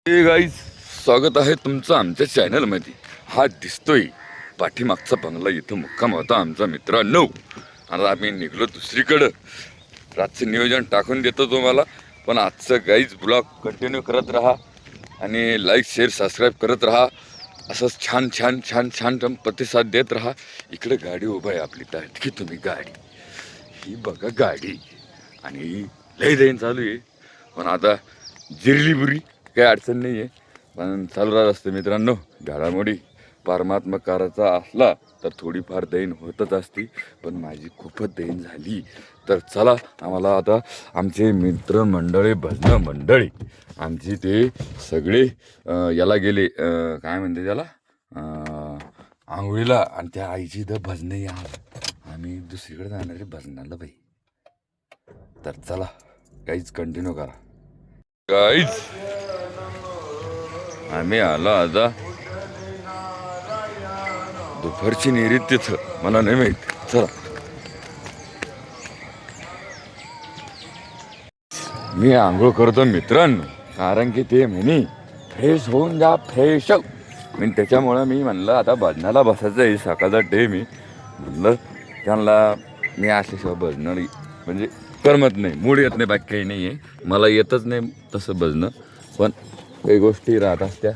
हे गाईज, स्वागत आहे तुमचं आमच्या चॅनलमध्ये. हा दिसतोय पाठीमागचा बंगला, इथं मुक्काम होता आमचा मित्रांनो. आता आम्ही निघलो दुसरीकडं. रातचं नियोजन टाकून देतो तुम्हाला, पण आजचं गाईज ब्लॉग कंटिन्यू करत राहा आणि लाईक शेअर सबस्क्राईब करत राहा. असंच छान छान छान छान प्रतिसाद देत राहा. इकडे गाडी उभा आहे आपली, की तुम्ही गाडी ही बघा गाडी, आणि लय दैन चालू आहे. पण आता जिरली बुरी काही अडचण नाही आहे, पण चालू राहत असते मित्रांनो. घडामोडी परमात्मा करायचा असला तर थोडीफार दैन होतच असती, पण माझी खूपच दैन झाली. तर चला, आम्हाला आता आमचे मित्रमंडळी भजन मंडळी आमची ते सगळे याला गेले, काय म्हणते त्याला, आंघोळीला. आणि त्या आईची इथं भजनं या, आम्ही दुसरीकडे जाणार आहे भजनाला बाई. तर चला काहीच कंटिन्यू करा गाईज. आम्ही आलो आता दुपारची निरीत तिथं, मला नाही माहित. चला, मी आंघोळ करतो मित्रांनो, कारण की ते म्हणे फ्रेश होऊन जा, फ्रेश. मी त्याच्यामुळं मी म्हणलं आता भजनाला बसायचं आहे. सकाळचा डे मी म्हणलं त्यांना मी असल्याशिवाय भजनं म्हणजे करमत नाही, मूड येत नाही. बाकी काही नाही आहे, मला येतच नाही तसं भजनं. पण काही गोष्टी राहत असत्या,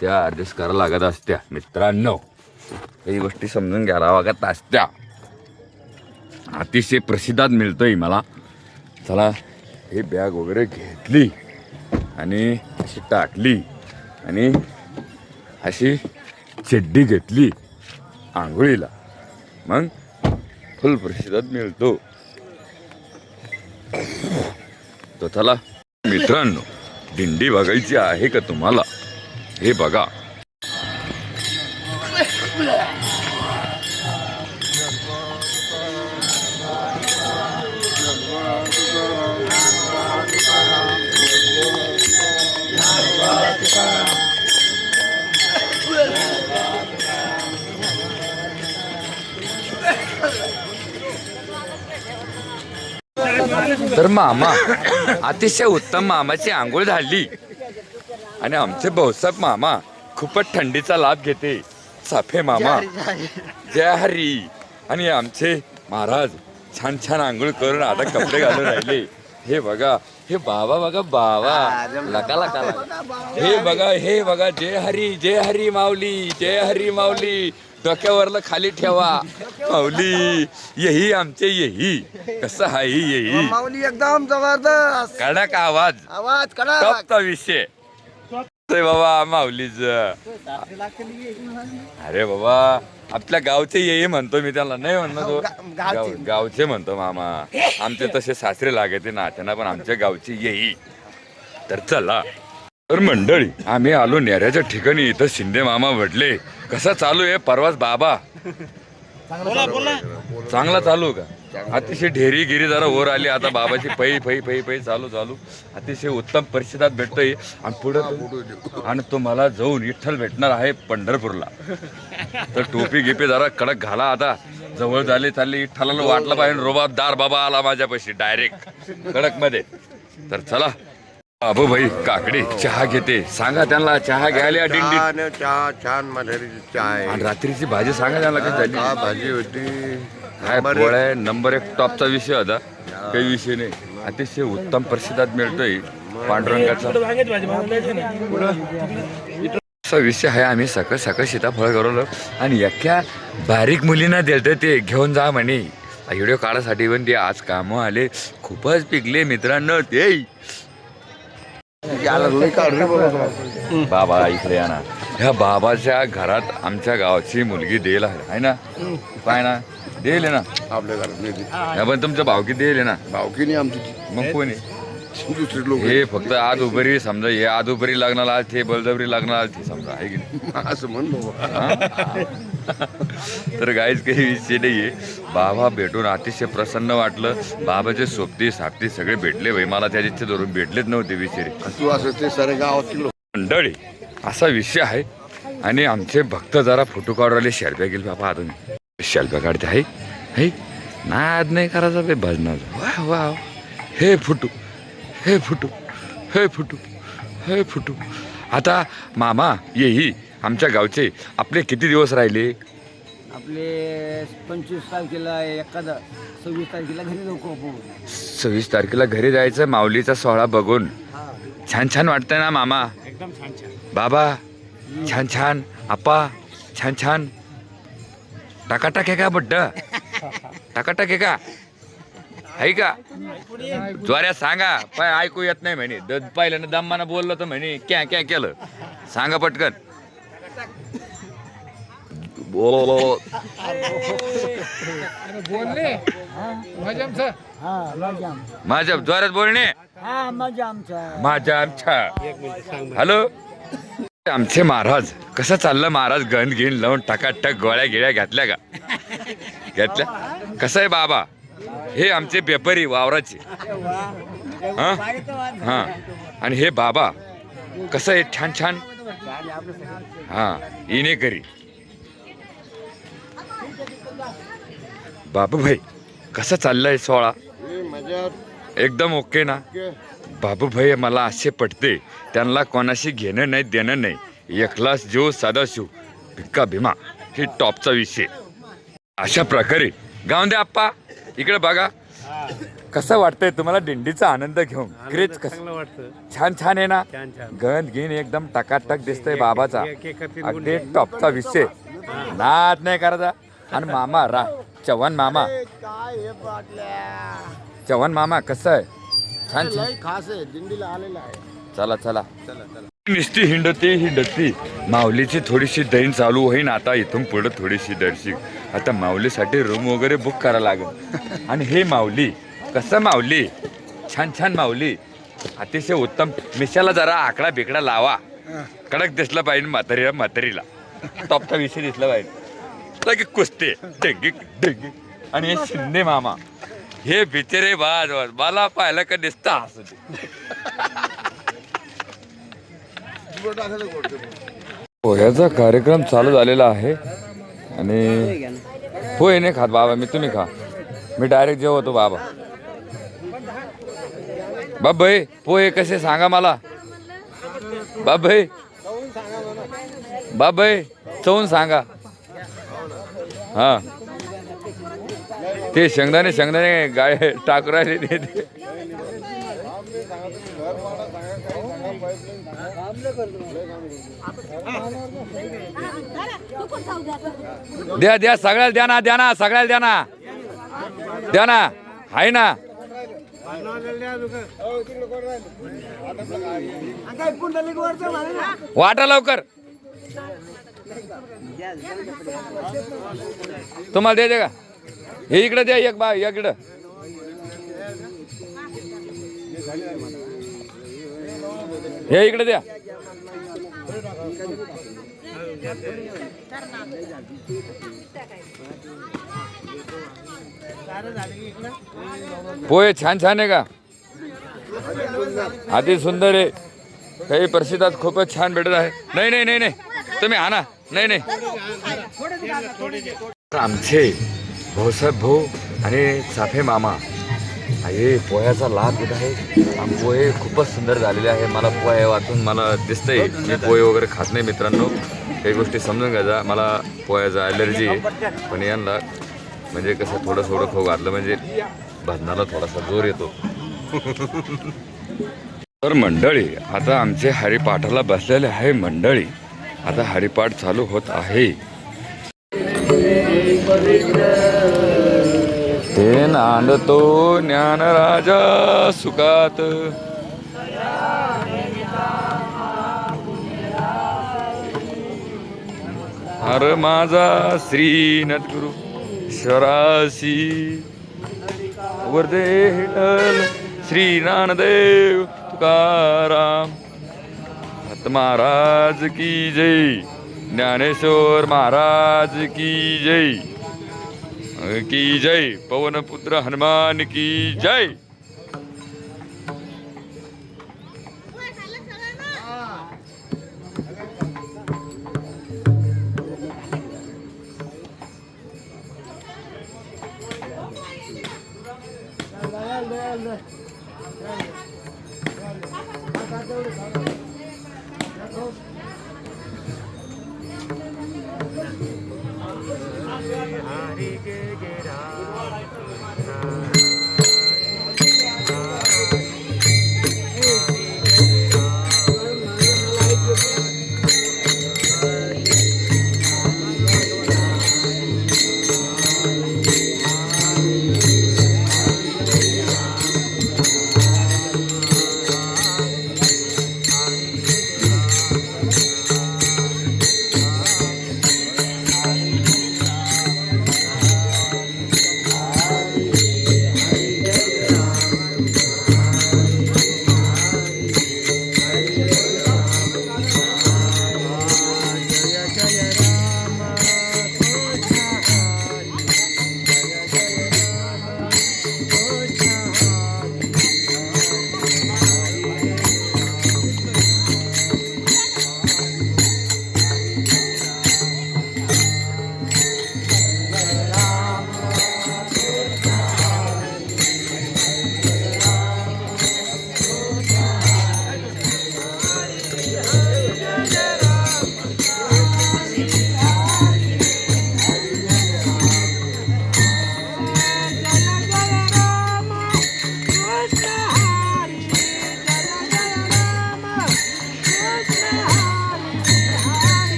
त्या ॲडजस्ट करायला लागत असत्या मित्रांनो. काही गोष्टी समजून घ्यायला लागत असत्या. अतिशय प्रसिद्धात मिळतोय मला. चला, हे बॅग वगैरे घेतली आणि अशी टाकली आणि अशी चड्डी घेतली आंघोळीला, मग फुल प्रसिद्धात मिळतो. तो चला मित्रांनो, दिंडी बघायची आहे का तुम्हाला? हे बघा. तर मामा, अतिशय उत्तम मामाची आंघोळ झाली आणि आमचे भाऊसाहेब मामा खूपच थंडीचा लाभ घेते. साफे मामा जय हरी. आणि आमचे महाराज छान छान आंघोळ करून आता कपडे घालून राहिले. हे बघा, हे बाबा बघा, बाबा लका लका. हे बघा, हे बघा, जय हरी, जय हरी माऊली, जय हरी माऊली. डोक्यावरला खाली ठेवा माऊली. यही आमचे यही कसं आहे, यही माऊली एकदम जबरदस्त कडक आवाज, आवाज कडक. टॉपचा विषय बाबा माऊलीच. अरे बाबा, आपल्या गावचे ये म्हणतो मी त्याला, नाही म्हणतो तो गावचे म्हणतो मामा. आमचे तसे सासरे लागते नात्याना, पण आमच्या गावचे येई. तर चला, तर मंडळी आम्ही आलो नेऱ्याच्या ठिकाणी. इथं शिंदे मामा भेटले. कसा चालू आहे परवाच बाबा? चांगला चालू का? अतिशय ढेरी गिरी जरा वर आली आता बाबाची. पै पै पै पै चालू चालू अतिशय उत्तम परिस्थितीत भेटतोय. आणि पुढं आणि तो मला जाऊन विठ्ठल भेटणार आहे पंढरपूरला. तर टोपी गिपी जरा कडक घाला. आता जवळ झाले चालले, विठ्ठलाला वाटलं पाहिजे रोबाबदार बाबा आला माझ्यापाशी डायरेक्ट कडक मध्ये. तर चला, अबो भाई काकडे चहा घेते, सांगा त्यांना चहा घ्यायला दिंडीत. चहा छान मधारीची चहा आहे. आणि रात्रीची भाजी सांगा त्यांना कशी झाली. भाजी होती काय पोळ्या, नंबर 1 टॉपचा विषय होता, काही विषय नाही. अतिशय उत्तम प्रसिद्धात मिळतोय पांडुरंगाचा असा विषय आहे. आम्ही सकाळ सकाळ सीताफळ करवलं आणि एका बारीक मुलींना दिलं, ते घेऊन जा म्हणे व्हिडिओ काढायसाठी. पण ते आज कामं आले, खूपच पिकले मित्रांनो ते. बाबा इकडे या ना. ह्या बाबाच्या घरात आमच्या गावाची मुलगी देईल आहे ना, काय ना देईल ना आपल्या घरात. पण तुमच्या भावकी देईल ना. भावकी नाही आमची, मग कोणी दुसरे लोक. हे फक्त आज उभरी समजा, हे आज उभरी लागणार आज, ते बळजबरी लागणार आज, ते समजा आहे की नाही? असं म्हणलो. तर गाईच काही विषय नाहीये. बाबा भेटून अतिशय प्रसन्न वाटलं. बाबाचे सोबती सापती सगळे भेटले भाई. मला त्या इच्छा धरून भेटलेच नव्हते विषय. तू असं ते सारे गावातील मंडळी असा विषय आहे. आणि आमचे भक्त जरा फोटो काढवले. शेल्फ्या गेले बाबा, अजून शेल्फ्या काढते आहे. हे नाद नाही करायचा बे भजनाचा. वा वा, हे फुटू, हे फुटू, हे फुटू, हे फुटू. आता मामा येही आमच्या गावचे आपले किती दिवस राहिले? आपले 25 तारखेला एखादा 26 तारखेला घरी लोक 26 तारखेला घरी जायचं माऊलीचा सोहळा बघून. छान छान वाटतंय ना मामा? एकदम छान छान. बाबा छान छान, आप्पा छान छान. टाकाटाक आहे का बड्ड? टाकाटाक आहे का? आहे का? ज्वाऱ्या सांगा, पाय ऐकू येत नाही म्हणे. पहिल्यानं दम्मानं बोललं तर म्हणे क्या क्या केलं. सांगा पटकन. बोल. बोलणे माझ्या ज्वाऱ्यात बोलणे माझ्या आमच्या. हॅलो आमचे महाराज कसं चाललं महाराज? गंध घेऊन लावून टकाटक गोळ्या गिळ्या घातल्या का? घेतल्या. कसं आहे बाबा? हे आमचे बेपारी वावराचे. हा हा. आणि हे बाबा कसं आहे? छान छान. हा इने करी. बाबू भाई कसं चाललंय सोहळा? एकदम ओके ना? बाबू भाई मला असे पटते, त्यांना कोणाशी घेणं नाही देणं नाही. एकलाच जीव साधा शिव भिक्का भीमा हे टॉपचा विषय. अशा प्रकारे गाऊन द्या आप्पा. इकडे बघा कसं वाटतंय तुम्हाला दिंडीचा आनंद घेऊन? क्रेज कसं छान छान आहे ना? गंध घेऊन एकदम टकाटक दिसतंय बाबाचा. अगदी टॉपचा विषय. नाद नाही करायचा. आणि मामा चव्हाण मामा, चव्हाण मामा कसं आहे? छान छान. खास आहे, दिंडीला आलेला आहे. चला चला. निस्ती हिंडती माऊलीची थोडीशी दैन चालू होईन आता इथून पुढे थोडीशी दर्शिक. आता माऊलीसाठी रूम वगैरे बुक करायला लागेल. आणि हे माऊली कसं माऊली? छान छान माऊली. अतिशय उत्तम. मिशाला जरा आकडा बिकडा लावा. कडक दिसला पाहिजे म्हातारीला. टॉपचा विषय दिसला पाहिजे. लगे कुस्ते डेंगी डेंगी. आणि हे शिंदे मामा हे बिचारे बाज मला पाहिलं का दिसता हसू दे. पोह्याचा कार्यक्रम चालू झालेला आहे. आणि पोहे नाही खात बाबा मी. तुम्ही खा. मी डायरेक्ट जेवतो बाबा. बाबाई पोहे कसे सांगा मला? बाबाई बाबाई चवून सांगा. हा ते शेंगदाणे गाय टाकू राहिले ते. द्या द्या सगळ्याला द्या ना सगळ्याला द्या ना आहे ना. वाटा लवकर. तुम्हाला द्यायचे का? हे इकडे द्या. एक बा इकडं. हे इकडे द्या. पोहे छान छान आहे का? अति सुंदर आहे. काही प्रसिद्धात खूपच छान भेटत आहे. नाही नाही नाही नाही तुम्ही आणा. नाही नाही आमचे भाऊसाहेब भाऊ आणि चाफे मामा हे पोह्याचा लाभ घेत आहे. पोहे खूपच सुंदर झालेले आहे. मला पोहे वाचून मला दिसतंय. मी पोहे वगैरे खात नाही मित्रांनो. काही गोष्टी समजून घ्यायचा. मला पोह्याचा ॲलर्जी आहे. पण यांना म्हणजे कसं थोडं खाऊ घातलं म्हणजे भजनाला थोडासा जोर येतो. तर मंडळी आता आमचे हरिपाठाला बसलेले आहे मंडळी. आता हरिपाठ चालू होत आहे. ते नांदतो ज्ञानराजा सुखात. हर माझा श्रीनाथ शरासी वर्दे हिटल श्री ज्ञानदेव तुकाराम महाराज की जय. ज्ञानेश्वर महाराज की जय. पवनपुत्र हनुमान की जय.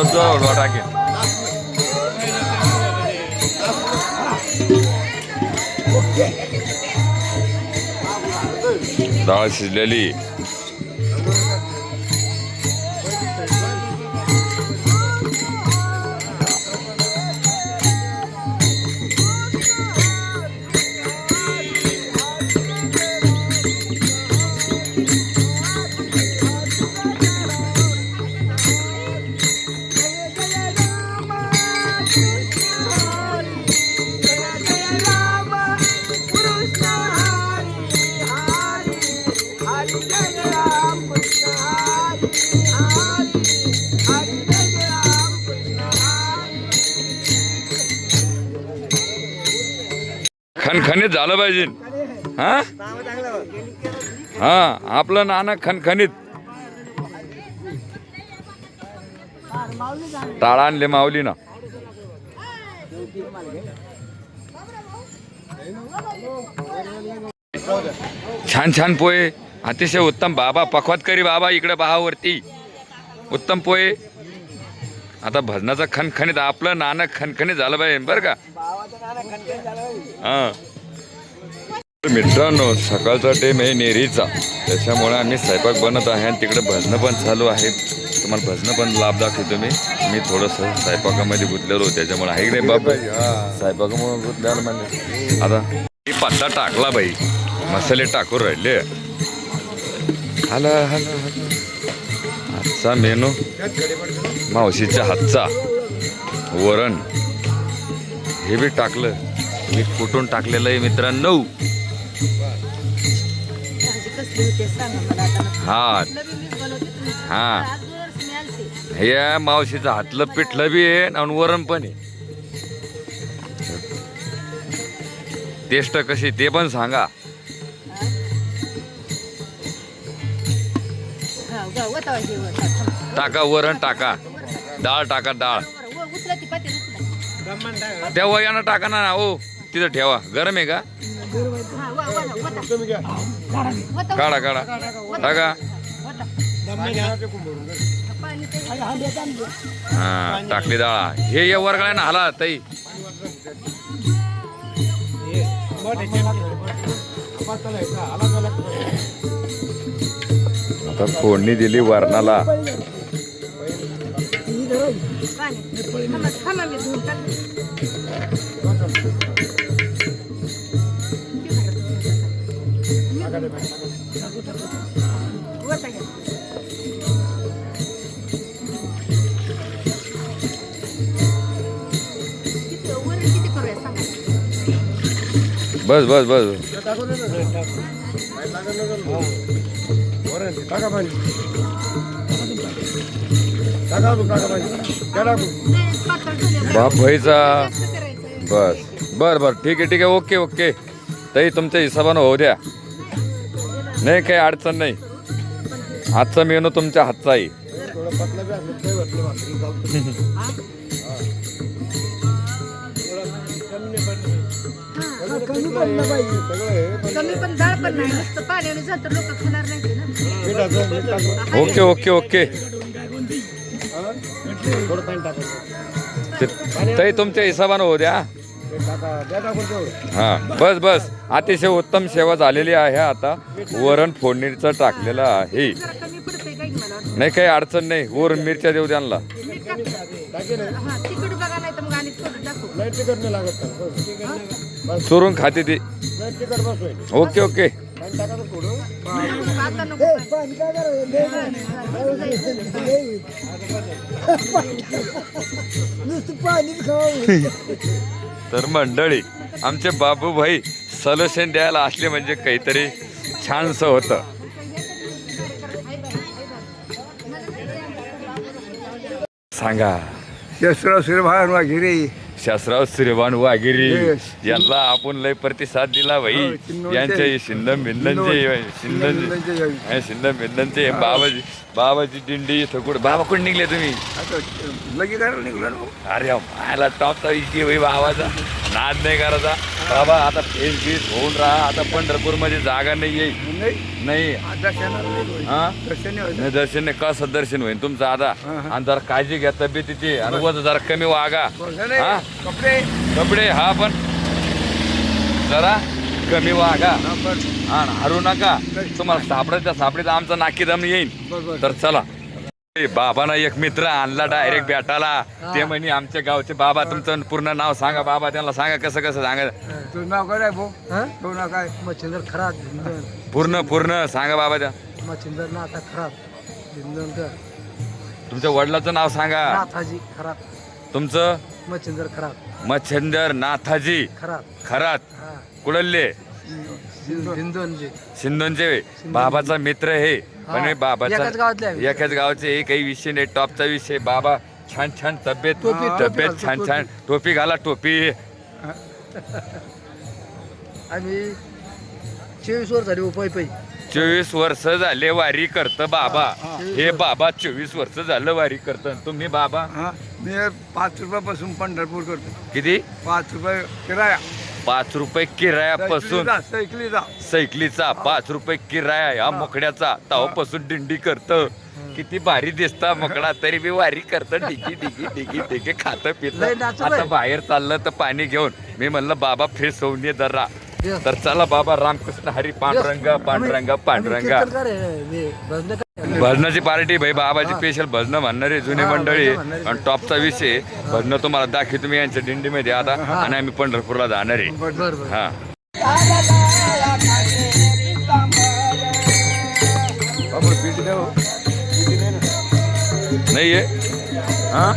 जो टाकेन डाळ शिजलेली. खणखणीत झालं पाहिजे. हा हा आपलं नाणं खणखणीत. टाळा आणले माऊली ना. छान छान पोहे अतिशय उत्तम. बाबा पखवातकरी बाबा इकडे पहावरती उत्तम पोहे. आता भजनाचं खणखणीत आपलं नाणं खणखणीत झालं पाहिजे बरं का. हा मित्रांनो सकाळचा टाइम आहे नेरीचा, त्याच्यामुळे आम्ही स्वयंपाक बनत आहे आणि तिकडे भजनं पण चालू आहे. तुम्हाला भजनं पण लाभ दाखवतो मी थोडंसं स्वयंपाकामध्ये गुंतलेलो त्याच्यामुळे आहे की नाही बाबा. स्वयंपाकामुळे गुंतल्याला म्हणजे आता मी पत्ता टाकला बाई, मसाले टाकून राहिले. हाला हाला आजचा मेनू मावशीच्या हातचा वरण. हे बी टाकलं, मी कुठून टाकलेलं आहे मित्रांनो. हा हा हे मावशीचं हातलं पिठलं बी आहे आणि वरण पण आहे. टेस्ट कशी ते पण सांगा. टाका वरण टाका, डाळ टाका, डाळ त्या वयानं टाका ना. हो तिथं ठेवा. गरम आहे का? काढा काढा टाका. हा टाकली डाळ. हे या वरगळ्यानं हाला ताई. आता फोडणी दिली वरणाला. बस बस बस बाप भाईचा. बस बर बर ठीक आहे ठीक आहे. ओके ओके ताई तुमच्या हिशोबानं होऊ द्या. नाही काही अडचण नाही. आजचा मेनू तुमच्या हातचा आहे. ओके ओके ओके ताई तुमच्या हिशोबानं होऊ द्या. हा बस बस अतिशय उत्तम सेवा झालेली आहे. आता वरण फोडणीचं टाकलेलं आहे. नाही काही अडचण नाही. वरून मिरच्या देऊ त्यांना. चुरून खाते ती. ओके ओके तर मंडळी आमचे बाबूभाई सलोशन द्यायला असले म्हणजे काहीतरी छानसं होतं. सांगा. शास्त्राव श्रीभान वाघिरे. शास्त्राव श्रीभान वाघिरी यांना आपण लय प्रतिसाद दिला भाई. यांचे शिंदम भिंदनचे शिंदम भिंदनचे बाबाची दिंडी इथं कुठं. बाबा कुठे निघले तुम्ही? लगी करायला निघलो. अरे मला टॉपचा विषय भाई. बाबाचा नाद नाही करायचा. बाबा आता फेस बीस होऊन राहा. आता पंढरपूर मध्ये जागा नाही येईल नाही. हा नाही दर्शन नाही. कसं दर्शन होईल तुमचं आता. आणि जरा काळजी घ्या तब्येतीची आणि वजन जरा कमी वागा. हा कपडे हा पण जरा कमी वागा. हा हरू नका. तुम्हाला सापडायच्या सापडीत आमचा नाकी दम येईल. तर चला बाबांना एक मित्र आणला डायरेक्ट भेटायला. ते म्हणे आमच्या गावचे बाबा. तुमचं पूर्ण नाव सांगा बाबा. त्यांना सांगा कसं कसं सांगा. तुझं नाव काय भाऊ? तुझं नाव काय? मच्छिंद्र खरात पूर्ण सांगा बाबा. त्या मच्छिंद्र नाथा खरात भिंदनकर. तुमच्या वडिलाचं नाव सांगा. नाथाजी खरात. तुमचं? मच्छिंद्र खरात. मच्छिंदर नाथाजी खरात. खरात. कुठले? भिंदोनजी. सिंधूंचे बाबाचा मित्र हे. पण बाबाचा एकाच गावातले आहे. एकाच गावचे. हे काही विषय नाही. टॉपचा विषय. बाबा छान छान तब्येत छान छान. टोपी घाला टोपी. आम्ही 24 वर्ष झाली उपाय पै. 24 वर्ष झाले वारी करत बाबा. हे बाबा 24 वर्ष झालं वारी करत. तुम्ही बाबा? मी 5 रुपयापासून पंढरपूर करतो. किती? 5 रुपये किराया. 5 रुपये किरायापासून सायकलीचा 5 रुपये किराया या मोकड्याचा. तेव्हापासून दिंडी करत. किती भारी दिसता मोकळा तरी बी वारी करत. डिगी डिगी डिगी डिगी खात पित. आता बाहेर चाललं तर पाणी घेऊन मी म्हणलं बाबा फ्रेश होऊन ये जरा. तर चला बाबा. रामकृष्ण हरी पांडुरंगा पांडुरंगा पांडुरंगा. भजनाची पार्टी भाई. बाबाची स्पेशल भजन म्हणणारे जुनी मंडळी. आणि टॉपचा विषय भजन तुम्हाला दाखवतो मी यांच्या दिंडीमध्ये आता. आणि आम्ही पंढरपूरला जाणार आहे. हा नाही आहे. हा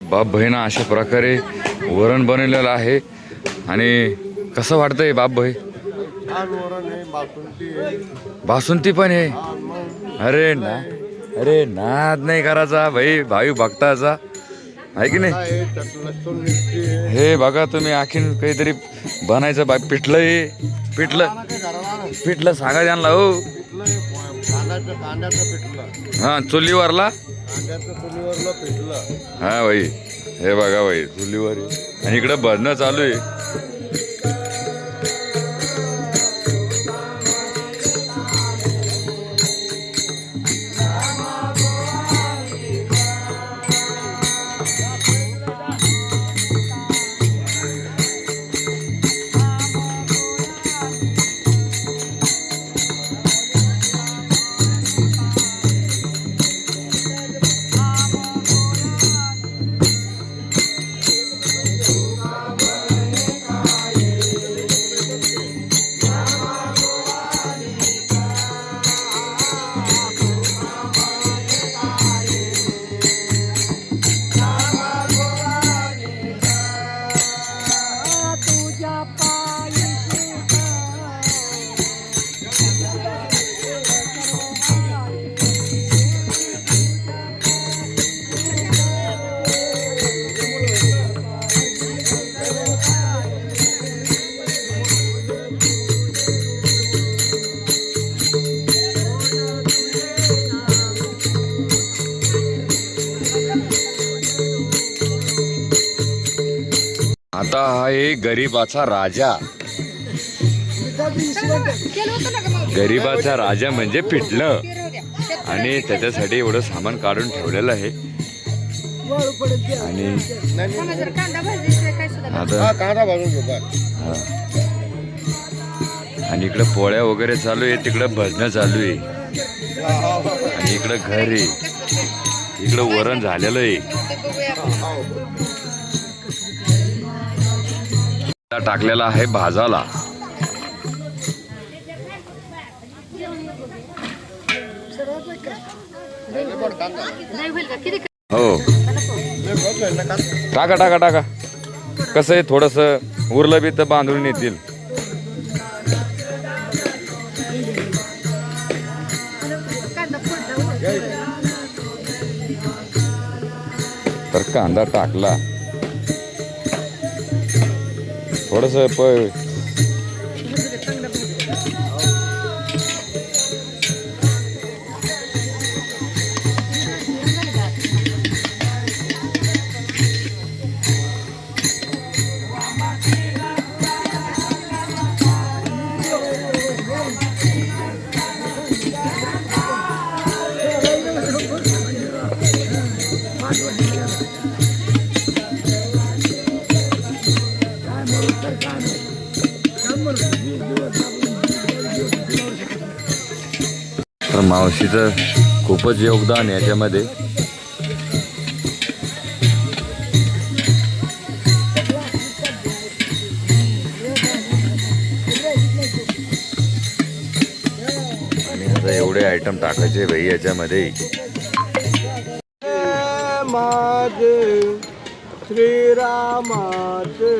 बाप बहिणा अशा प्रकारे वरण बनवलेलं आहे. आणि कसं वाटतंय बाप भाई? बासुंती पण आहे. अरे नाद नाही करायचा भाई. भाई भक्ताचा आहे की नाही. हे बघा तुम्ही आणखीन काहीतरी बनायचं बा. पिठलं सांगा त्यांना. हो हा चुलीवरला. हा भाई हे बघा भाई चुलीवर. आणि इकडं भजनं चालू आहे. आता हा आहे गरीबाचा राजा. गरीबाचा राजा म्हणजे पिठलं. आणि त्याच्यासाठी एवढं सामान काढून ठेवलेलं आहे. आणि आता आणि इकडं पोळ्या वगैरे चालू आहे. तिकडं भजनं चालू आहे. आणि इकडं घर आहे. इकडं वरण झालेलं आहे. टाकलेला आहे भाजाला. हो टाका टाका टाका. कसं आहे थोडस उरलं बी तर बांधून येतील. तर कांदा टाकला थोडस तर मावशीचं खूपच योगदान याच्यामध्ये. आणि आता एवढे आयटम टाकायचे भाई याच्यामध्ये. माझे श्रीरामाचे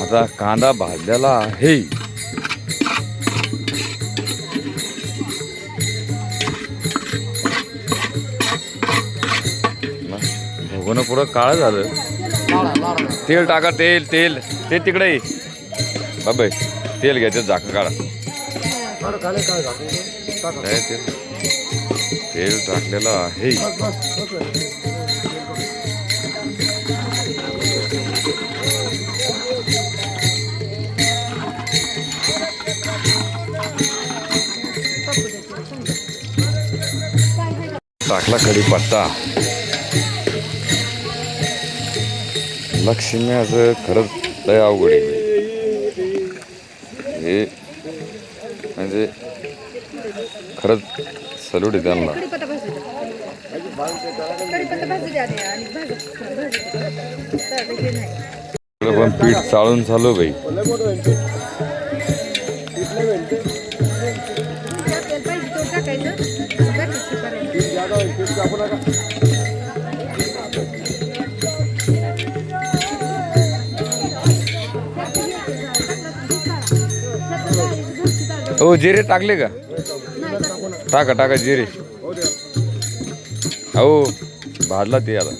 आता कांदा भाजलेला आहे. भोगोनं पुढं काळ झालं. तेल टाका तेल तेल ते तिकडे ये. बाबा तेल घ्यायचं झाकण काढा. काय तेल टाकलेलं आहे. टाकला कढीपत्ता. लक्ष्म्याचं खरंच लय अवघड आहे हे. म्हणजे खरंच सल्यूट आहे त्यांना. पण पीठ चाळून चालू बाई. हो जिरे टाकले का? टाका टाका जिरे. हो भाजला ते आता.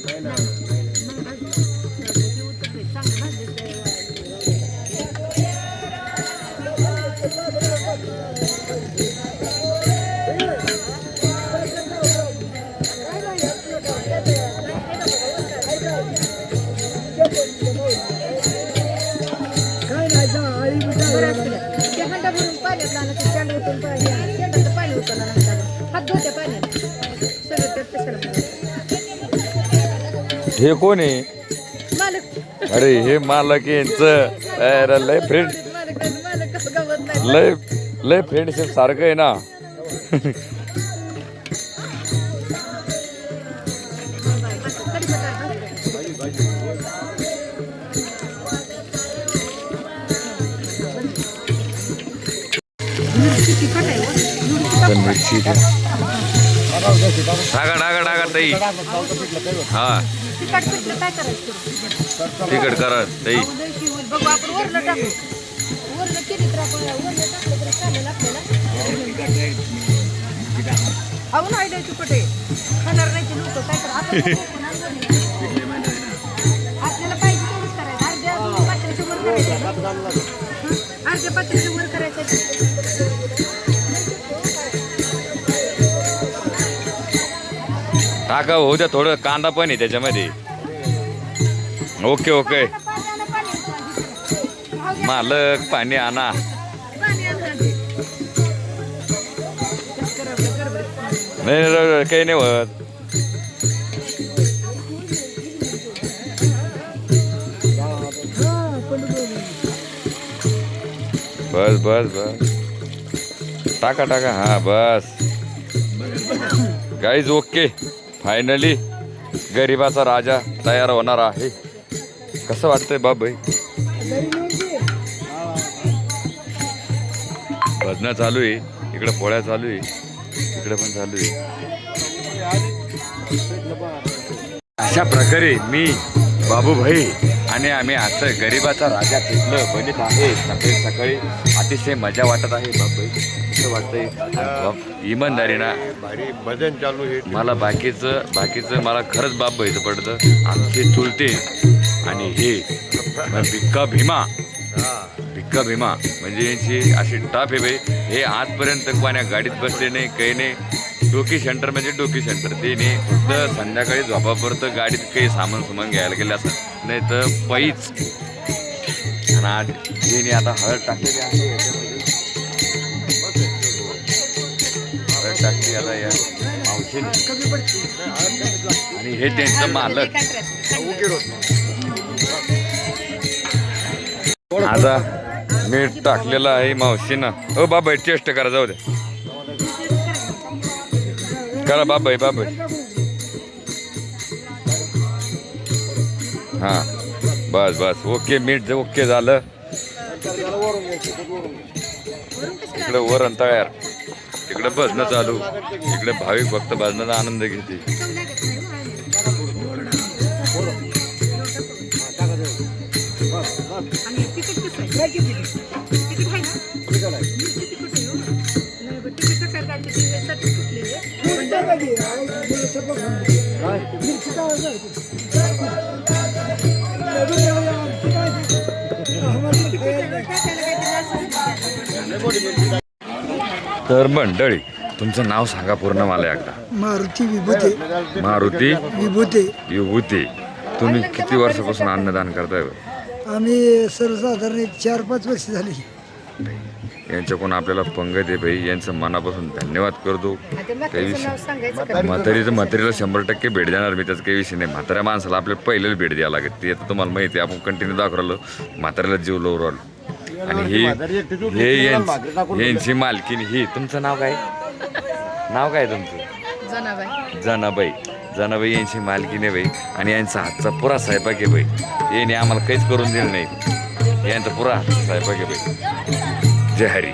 हे कोण आहे? अरे हे मालक यांचं लय फ्रेंड लय फ्रेंडशिप सारखं आहे ना. मिरची टाका टाका टाका ताई. हा तिखट करा ताई. आपल्याला पाहिजे तेवढंच करायचं. अर्ध्या पात्राच्या वर करायचं. अर्ध्या पात्राच्या वर करायचं. टाका होऊ द्या थोडं कांदा पण आहे त्याच्यामध्ये. ओके ओके मालक पाणी आणा. नाही काही नाही होत. बस बस बस टाका टाका हा बस. गाईज ओके फायनली गरिबाचा राजा तयार होणार आहे. कसं वाटतंय बाबाई? भजनं चालू आहे इकडे, पोळ्या चालू आहे इकडे पण चालू आहे. अशा प्रकारे मी बाबूभाई आणि आम्ही आता गरिबाचा राजा पिठलं बनित आहे. सकाळी सकाळी अतिशय मजा वाटत आहे. बाबूभाई कसं वाटतंय? इमानदारीनं भारी भजन चालू आहे. मला बाकीचं मला खरंच बाप व्हायचं पडतं. आमचे चुलते आणि हे भिक्का भीमा म्हणजे यांची अशी टाप आहे बाई. हे आजपर्यंत कोण्या गाडीत बसले नाही काही नाही. डोकी सेंटर म्हणजे डोकी सेंटर ते नाही. फक्त संध्याकाळी झोपापर्यंत गाडीत काही सामान घ्यायला गेले असं नाही तर पैच. आणि आज हे आता हळद टाकलेली आहे याच्यामध्ये. हळद टाकली आता या मावशीने. आणि हे त्यांचं मालक आता मीठ टाकलेलं आहे मावशीनं. हो बाबाई टेस्ट करा जाऊ दे. करा बाबाई हां बस बस ओके. मीठ ओके झालं. इकडे वरण तयार, तिकडे भजनं चालू. इकडे भाविक भक्त भजनाचा आनंद घेते. आणि तिकीट कसं आहे? तिकीट आहे ना? तिकीट करायचं तिकीट कुठले? तर मंडळी तुमचं नाव सांगा पूर्ण मला एकदा. मारुती विभूते. मारुती विभूते. विभूती. तुम्ही किती वर्षापासून अन्नदान करताय? आम्ही सर्वसाधारण 4-5 वर्ष झाली. यांच्याकडून आपल्याला पंगत आहे भाई. यांचं मनापासून धन्यवाद करतो. काही विषय म्हातारीला 100% भेट देणार मी. त्याचं काही विषय नाही. म्हाताऱ्या माणसाला आपल्याला पहिलेच भेट द्यावं लागेल. ते आता तुम्हाला माहिती आहे. आपण कंटिन्यू दाखवू राहिलो म्हाताऱ्याला जीव लावून राहिलो. आणि हे यांची मालकीन ही. तुमचं नाव काय? नाव काय तुमचं? जनाबाई यांची मालकीने बाई. आणि यांचा हातचा पुरा स्वयंपाक आहे बाई. याने आम्हाला काहीच करून दिलं नाही. यांचा पुरा हातचा स्वयंपाक आहे बाई. जय हरी.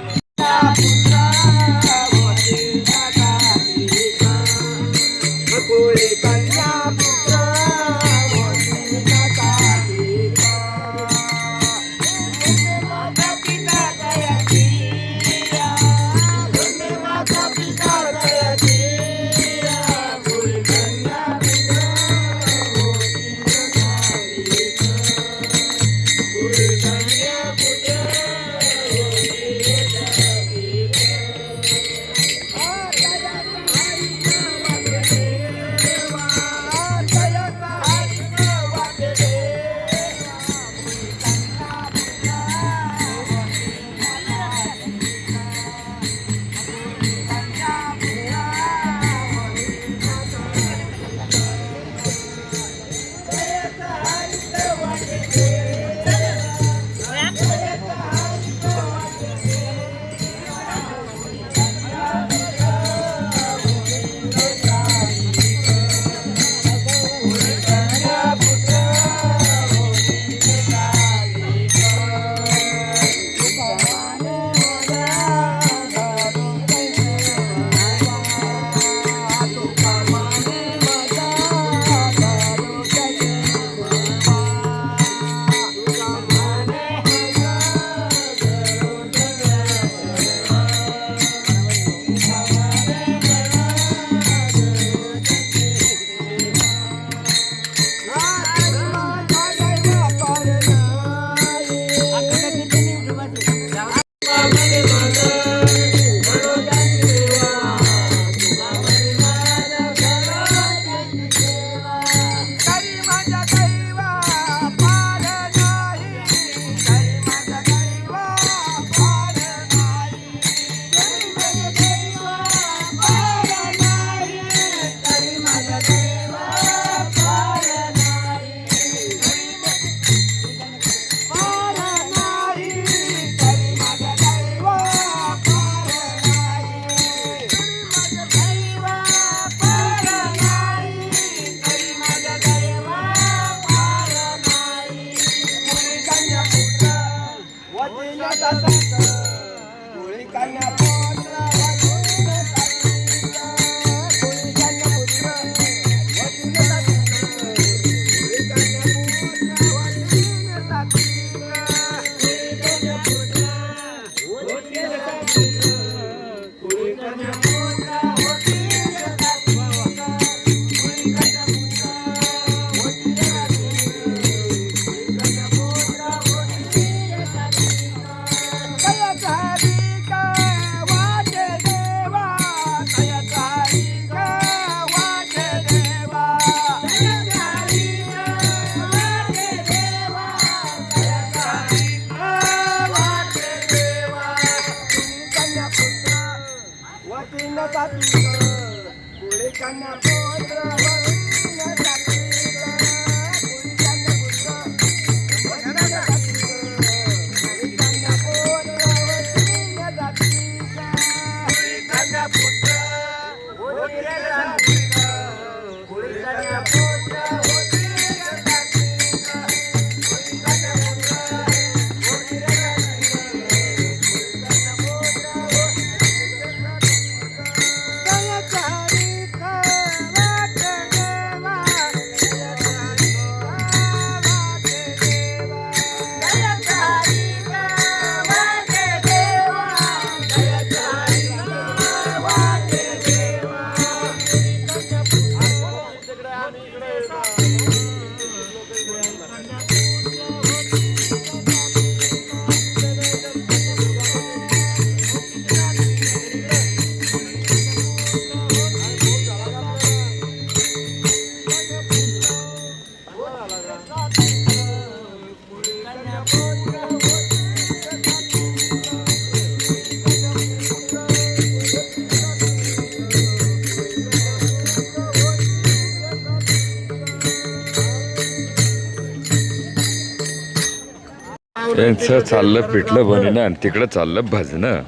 यांचं चाललं पिठलं बनीनं आणि तिकडं चाललं भजनं.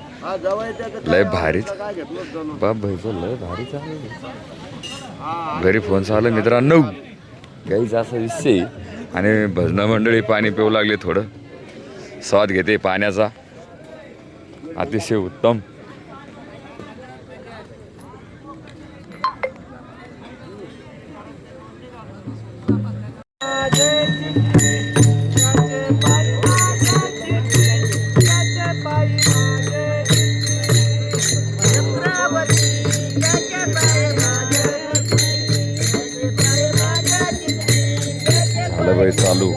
लय भारीच बाप भाईचं लय भारी चाललं. घरी फोन चालू मित्रांनो गाईचा असा विषय आणि भजनं मंडळी पाणी पिऊ लागले. थोडं स्वाद घेते पाण्याचा अतिशय उत्तम. झालं बाई चालू.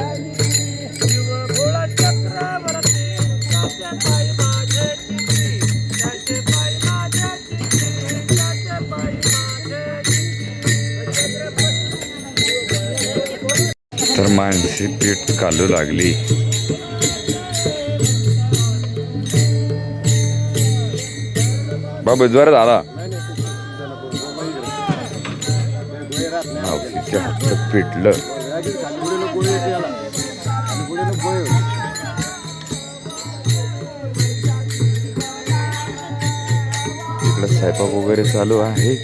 तर माणसे पीठ कालू लागली. बाबा ज्वर झाला. मावशीच्या हात पिटलं. इकडं स्वयंपाक वगैरे चालू आहे.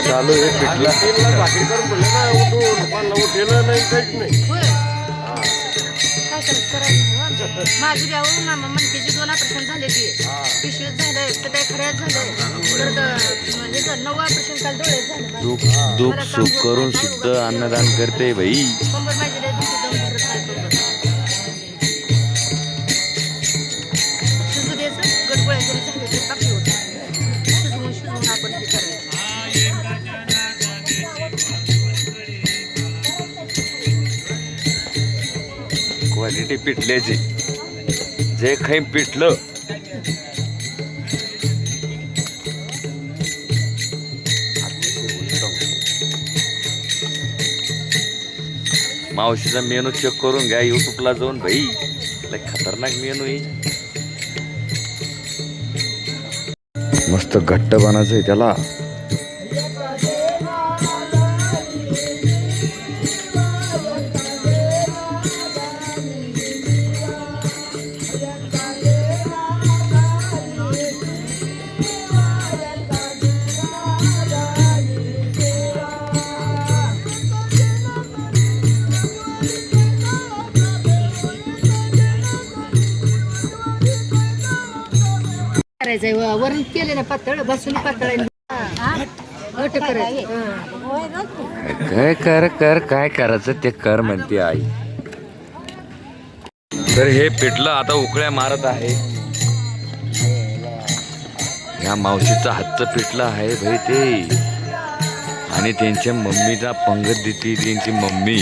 चालू आहे पिठला. माझी द्यावं मामा मनकेची 2 ऑपरेशन झाले ते पिशवीत झालंय तर त्या खऱ्यात झालंय तर 9 ऑपरेशन काल डोळ्यात झालं. दुःख सुख करून शुद्ध अन्नदान करते बाई. कंबर माझी लय दुखी दम भरत नाही कंबर. शिजू द्यायचं गडगोळ्या जरी झाले तरी कापली होती. शिजवून आपण हे करायचं. क्वालिटी पिठल्याची जे काही पिठलं मावशीचा मेनू चेक करून घ्या युट्यूबला जाऊन भाई. लय खतरनाक मेनू आहे. मस्त घट्ट बनायचंय त्याला. करायचंय वरण केले ना पातळ भासून पातळ आहे. घट करायचं. काय काय करायचं ते कर म्हणते आई. तर हे पिठलं आता उकळ्या मारत आहे. या मावशीचं हातचं पिठलं आहे भाई ते. आणि त्यांच्या मम्मीचा पंगत देते त्यांची मम्मी.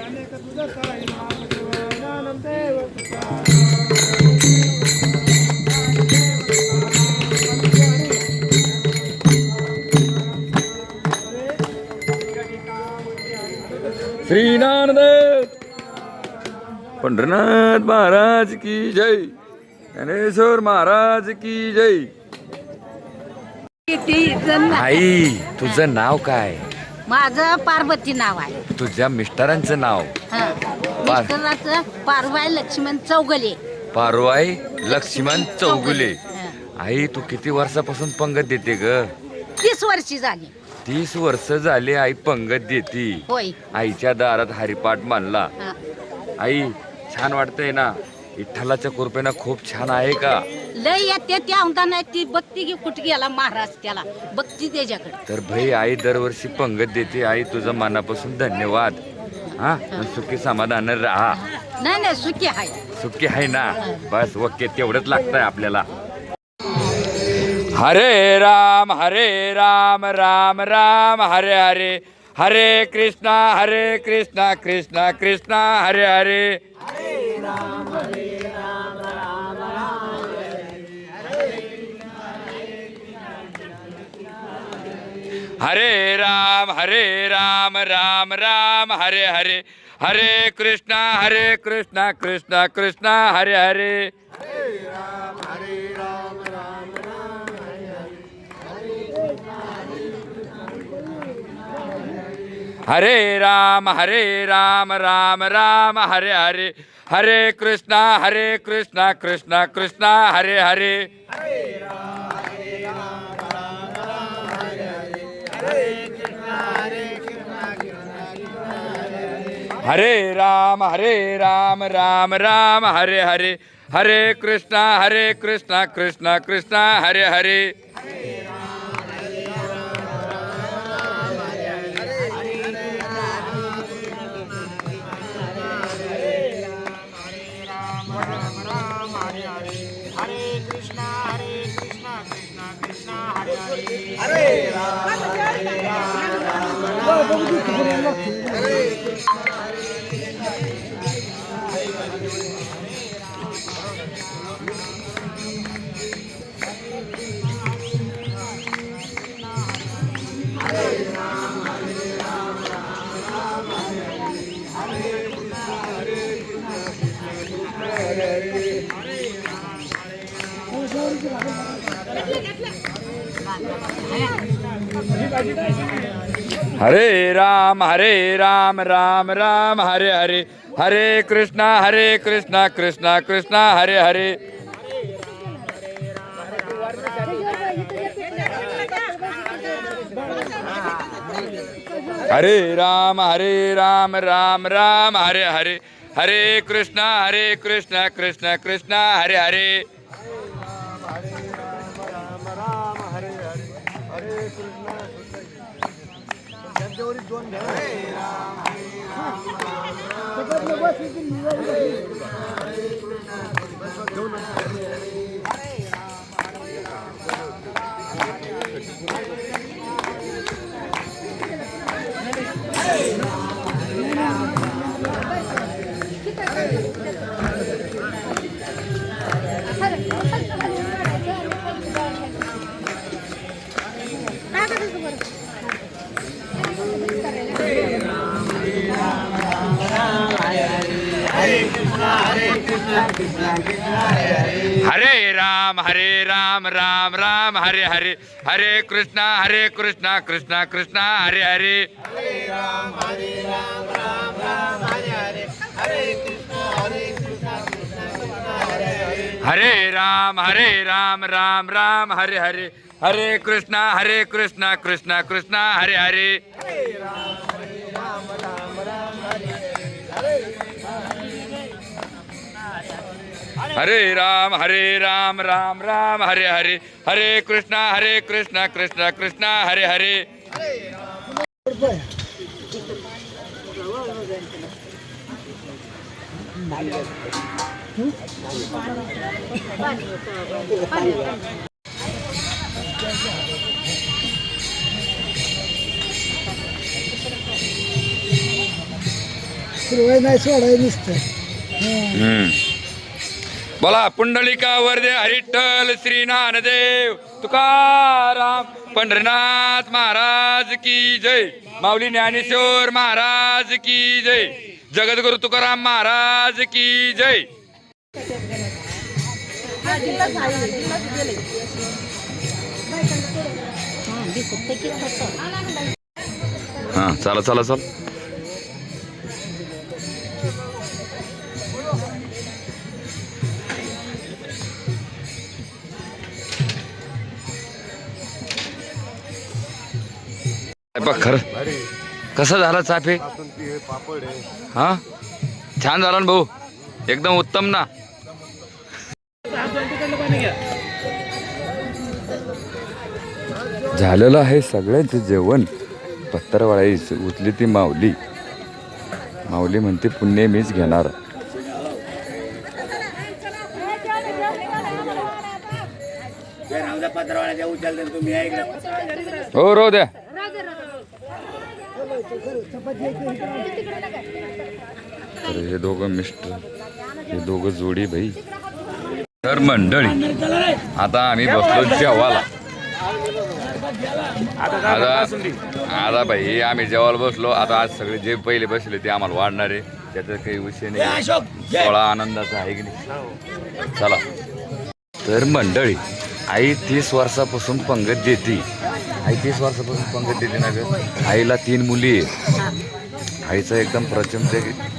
अनेक तुझं काय नाम श्री ज्ञानदेव पंढरनाथ महाराज की जय, ज्ञानेश्वर महाराज की जय. आई तुझं नाव काय? माझं पार्वती नाव आहे. तुझ्या मिस्टरांचं नाव? मिस्टराचं पारवाय लक्ष्मण चौगले. पारवाई लक्ष्मण चौगुले. आई तू किती वर्षापासून पंगत देते ग? 30 वर्षी झाली. 30 वर्ष झाले आई पंगत देती. होय. आईच्या दारात हरिपाठ मानला. हा. आई छान वाटतंय ना? विठ्ठलाच्या कृपेनं खूप छान आहे का? लय येते त्या औंधा नाही ती बघती की कुठे गेला महाराज त्याला बघती त्याच्याकडे. तर भाई आई दरवर्षी पंगत देते. आई तुझं मनापासून धन्यवाद. हा सुखी समाधान राहा. नाही नाही सुखी आहे. सुखी आहे ना? बस ओके तेवढंच लागतंय आपल्याला. हरे राम राम राम हरे हरे, हरे कृष्णा कृष्णा कृष्णा हरे हरे. हरे राम राम राम हरे हरे, हरे कृष्णा कृष्णा हरे हरे. हरे राम राम राम हरे हरे, हरे कृष्णा कृष्णा हरे हरे. हरे राम राम हरे हरे, हरे कृष्णा कृष्णा हरे हरे. हरे राम राम हरे हरे, हरे कृष्णा कृष्णा हरे हरे. हरे राम राम हरे हरे, हरे कृष्णा कृष्णा हरे हरे. हरे राम राम हरे हरे, हरे कृष्णा कृष्णा हरे हरे. हरे राम राम हरे हरे, हरे कृष्णा कृष्णा हरे हरे. हरे राम राम हरे हरे, हरे कृष्णा कृष्णा हरे हरे. सुरुवात नाही सोडाय दिसतं. बोला पुंडलिका वरदे हरिठ्ठल श्री ज्ञानदेव तुकाराम पंढरीनाथ महाराज की जय, माऊली ज्ञानेश्वर महाराज की जय, जगद्गुरु तुकाराम महाराज की जय. हा चला चला चल. बघ खरं कसा झाला चाफे? हा छान झाला ना भाऊ, एकदम उत्तम ना. झालेलं आहे सगळ्यांचे जेवण. पत्तरवाळी उचली ती माऊली. माऊली म्हणते पुण्य मीच घेणार. हो राहू द्या. तर हे दोघं मिस्टर, हे दोघं जोडी भाई. तर मंडळी आता आम्ही बसलो जेवायला. आता भाई आम्ही जेवायला बसलो. आता आज सगळे जे पहिले बसले ते आम्हाला वाढणार आहे, त्याचा काही विषय नाही. सोहळा आनंदाचा आहे की नाही. चला. तर मंडळी आई 30 वर्षापासून पंगत देते. आई 30 वर्षापासून पंगत देते ना ग. आईला 3 मुली आहे. आईचं एकदम प्रचंड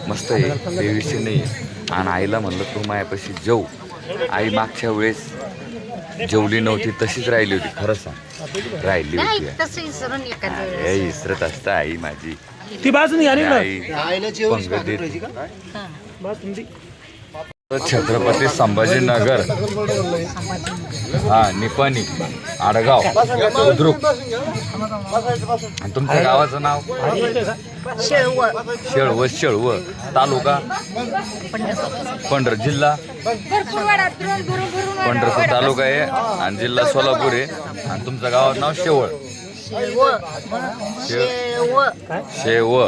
मस्त आहे, ते विषय नाही आहे. आणि आईला म्हणलं तू मायापाशी जेव. आई मागच्या वेळेस जेवली नव्हती, तशीच राहिली होती. खरं सांग राहिली होती. हे इसरत असतं आई माझी. ती बाजून आई पंगत देते. छत्रपती संभाजीनगर, हा निपाणी, आडगाव, बुद्रुक. आणि तुमच्या गावाचं नाव? शेळव. तालुका पंढर, जिल्हा पंढरपूर तालुका आहे आणि जिल्हा सोलापूर आहे. आणि तुमचं गावाचं नाव शेवळ. शेव.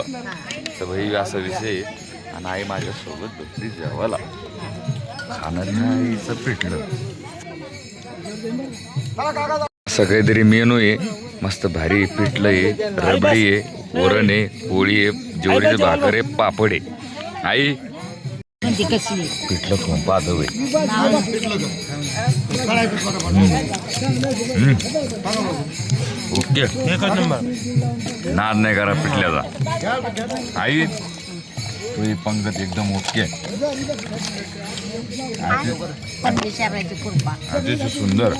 तर भाई असा विषय आहे. आणि आई माझ्यासोबत बसली जेवायला. खाणार आईचं पिठलं असं काहीतरी मेनू आहे. मस्त भारी पिठलं आहे, रबडी आहे, वरण आहे, पोळी आहे, ज्वारीची भाकर आहे, पापड आहे. आई पिठलं खूप पाहतो आहे. ओके, नाद नाही करा पिठल्याचा. आई तुझी पंगत एकदम ओके. अतिशय सुंदर.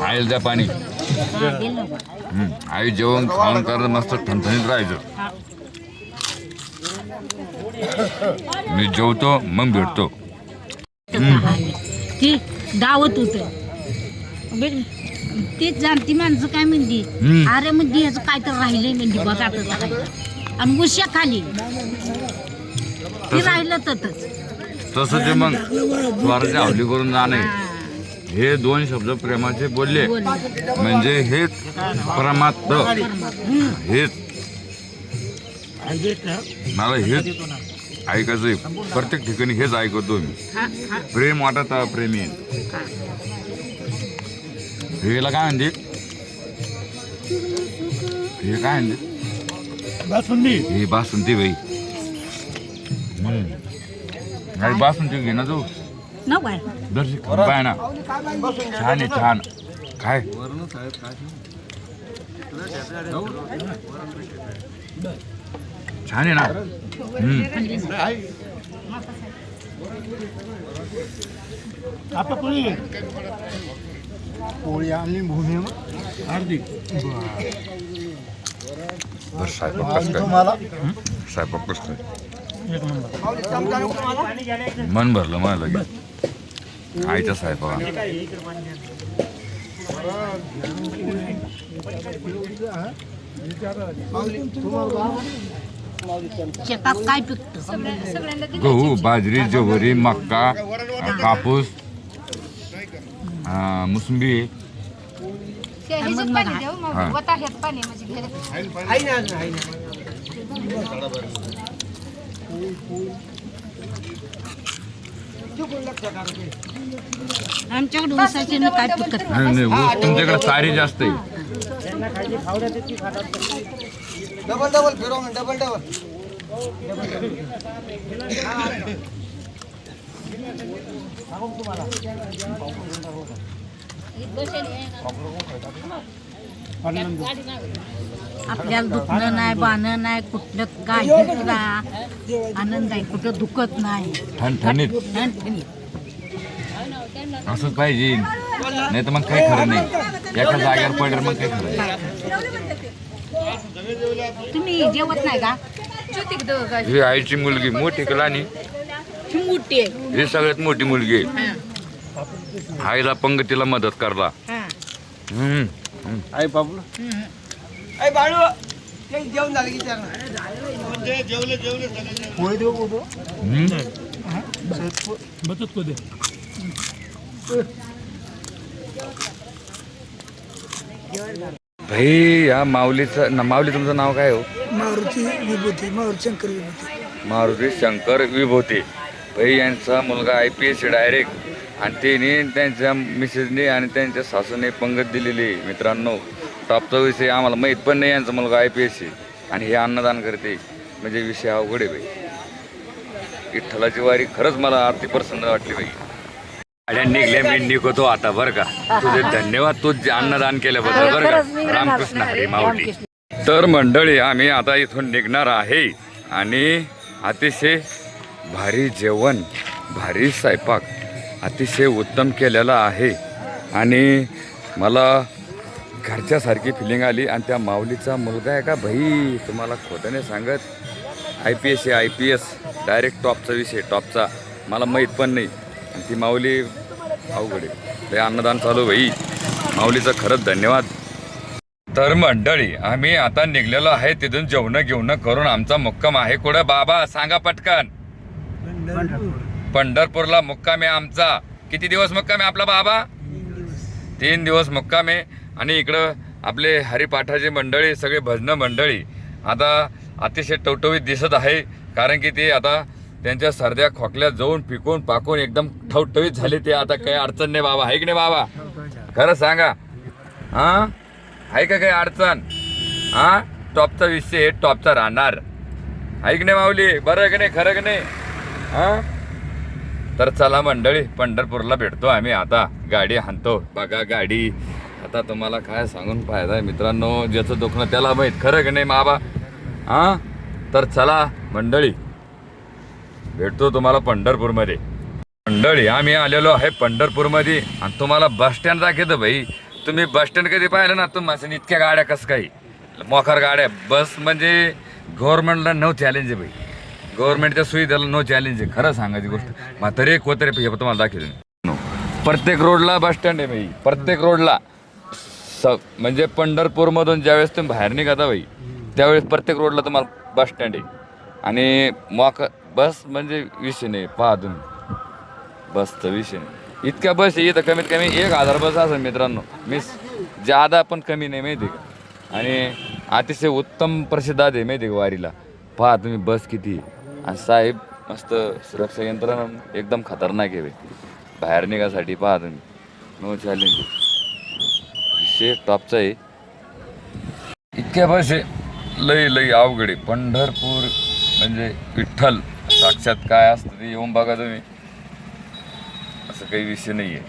आईल त्या पाणी. आई जेवण खाऊन करत मस्त ठणठणीत राहायचं. मी जेवतो मग भेटतो. ती दावत होत तेच जाणती माणसं काय म्हणती, अरे म्हणजे ह्याचं काय तर राहिलंय म्हणजे बघा तर. आणि उश्या खाली ते राहिलं तसं ते मग स्वाराची आवली करून जाणे. हे 2 शब्द प्रेमाचे बोलले म्हणजे हेच परमात्म. हेच मला हेच ऐकायचंय. प्रत्येक ठिकाणी हेच ऐकतो मी. प्रेम वाटत प्रेमी. हेला काय म्हणते? हे काय म्हणते? बासुंदी. ही बासुंदी बाई. बासुंदी घे ना तू. दर्शक पाय ना. छान आहे छान. काय छान आहे ना. पोळी आणि भूमी अर्धी. बरं स्वयंपाक कसं काय? स्वयंपाक कसं काय? मन भरलं मला लगेच आईच्या स्वयंपाका. शेतात काय पिकतं? गहू, बाजरी, ज्वारी, मक्का, कापूस, मोसंबी, ते ह्याच्यात मग पाणी देऊ हा. मग वता ह्यात पाणी म्हणजे घ्यायला. आहे ना अजून, आहे ना. आमच्याकडे ऊसाचे न काय पिकत नाही. नाही ऊस तुमच्याकडे सारी जास्त आहे. डबल डबल फिरव ना, डबल डबल. आपल्याला दुखणं नाही बाणं नाही कुठलं काही सुद्धा आनंद आहे कुठं दुखत नाही ठणठणीत ठणठणीत. असंच पाहिजे, नाही तर मग काही खरं नाही. एका जागेवर पडलं मग काही खरं नाही. तुम्ही जेवत नाही का? ज्योतिक देऊ का? ही आईची मुलगी मोठी का लहानी? ही मोठी आहे. ही सगळ्यात मोठी मुलगी आहे. हा, आईला पंगतीला मदत करला. हा. हम्म. आई बाबू आई बाळू ते जेवण झालं की त्यांना पोळी देऊ बोलतो हम्म. बचत को दे. भाई या माऊलीचं माऊली तुमचं नाव काय हो? मारुती विभूती मारुती शंकर विभूती. मारुती शंकर विभूती. भाई यांचा मुलगा IPS डायरेक्ट, आणि त्याने त्यांच्या मिसेसने आणि त्यांच्या सासूने पंगत दिलेली आहे. मित्रांनो, टॉपचा विषय आम्हाला माहीत पण नाही. यांचा मुलगा IPS आहे आणि हे अन्नदान करते, म्हणजे विषय अवघड आहे भाई. विठ्ठलाची वारी खरंच मला आरती प्रसन्न वाटली भाई. गाड्या निघल्या, मी निघतो आता बरं का. तुझे धन्यवाद, तू जे अन्नदान केल्याबद्दल बरं का. रामकृष्ण हरी माऊली. तर मंडळी, आम्ही आता इथून निघणार आहे आणि अतिशय भारी जेवण, भारी स्वयंपाक अतिशय उत्तम केलेला आहे आणि मला घरच्यासारखी फिलिंग आली. आणि त्या माऊलीचा मुलगा आहे का भाई, तुम्हाला खोटं नाही सांगत. IPS आहे, IPS डायरेक्ट टॉपचा विषय, टॉपचा. मला माहीत पण नाही. आणि ती माऊली अवघड आहे. ते अन्नदान चालू भाई, माऊलीचं खरंच धन्यवाद. तर मंडळी, आम्ही आता निघलेलो आहे. तिथून जेवणं घेऊन करून आमचा मुक्काम आहे कुठं बाबा सांगा पटकन? पंढरपूरला मुक्काम आहे आमचा. किती दिवस मुक्काम आहे आपला बाबा? 3 दिवस मुक्काम आहे. आणि इकडं आपले हरिपाठाची मंडळी, सगळे भजनं मंडळी आता अतिशय टवटवीत दिसत आहे. कारण की ते आता त्यांच्या सर्द्या खोकल्या जाऊन पिकून पाकून एकदम ठवठवीत झाले. ते आता काही अडचण नाही बाबा, आहे की नाही बाबा? खरं सांगा, हां आहे का काही अडचण? हां, टॉपचा विषय टॉपचा राहणार, आहे की नाही माऊली? बरं की नाही, खरं की नाही? हां, तर चला मंडळी, पंढरपूरला भेटतो आम्ही आता. गाडी हाणतो बघा. गाडी आता तुम्हाला काय सांगून फायदा आहे मित्रांनो, ज्याचं दुखणं त्याला माहीत, खरं की नाही बाबा? हां, तर चला मंडळी, भेटतो तुम्हाला पंढरपूरमध्ये. मंडळी, आम्ही आलेलो आहे पंढरपूरमध्ये आणि तुम्हाला बस स्टँड दाखवतो भाई. तुम्ही बस स्टँड कधी पाहिलं ना तुम्हाला इतक्या गाड्या कसं काही मोकार गाड्या. बस म्हणजे गव्हर्नमेंटला नो चॅलेंज आहे भाई, गव्हर्नमेंटच्या सुविधेला नो चॅलेंज आहे. खरं सांगायची गोष्ट म्हातारे कोतरे तुम्हाला दाखवतो. प्रत्येक रोडला बस स्टँड आहे भाई, प्रत्येक रोडला. म्हणजे पंढरपूरमधून ज्यावेळेस तुम्ही बाहेर निघता भाई, त्यावेळेस प्रत्येक रोडला तुम्हाला बस स्टँड आहे. आणि बस म्हणजे विषय नाही. पहा तुम्ही, बसचा विषय नाही. इतक्या बस आहे इथं, कमीत कमी 1000 बस असेल मित्रांनो. जादा पण कमी नाही, माहिती आहे का? आणि अतिशय उत्तम प्रसिद्धात आहे माहिती आहे का वारीला. पहा तुम्ही बस किती आहे. आणि साहेब मस्त सुरक्षा यंत्रणा एकदम खतरनाक आहे बाहेर निघासाठी. पहा तुम्ही, नो चॅलेंज, विषय टॉपचा आहे. इतक्या बस आहे, लई अवघड आहे. पंढरपूर म्हणजे विठ्ठल साक्षात काय असतं ते येऊन बघा तुम्ही. असं काही विषय नाही आहे.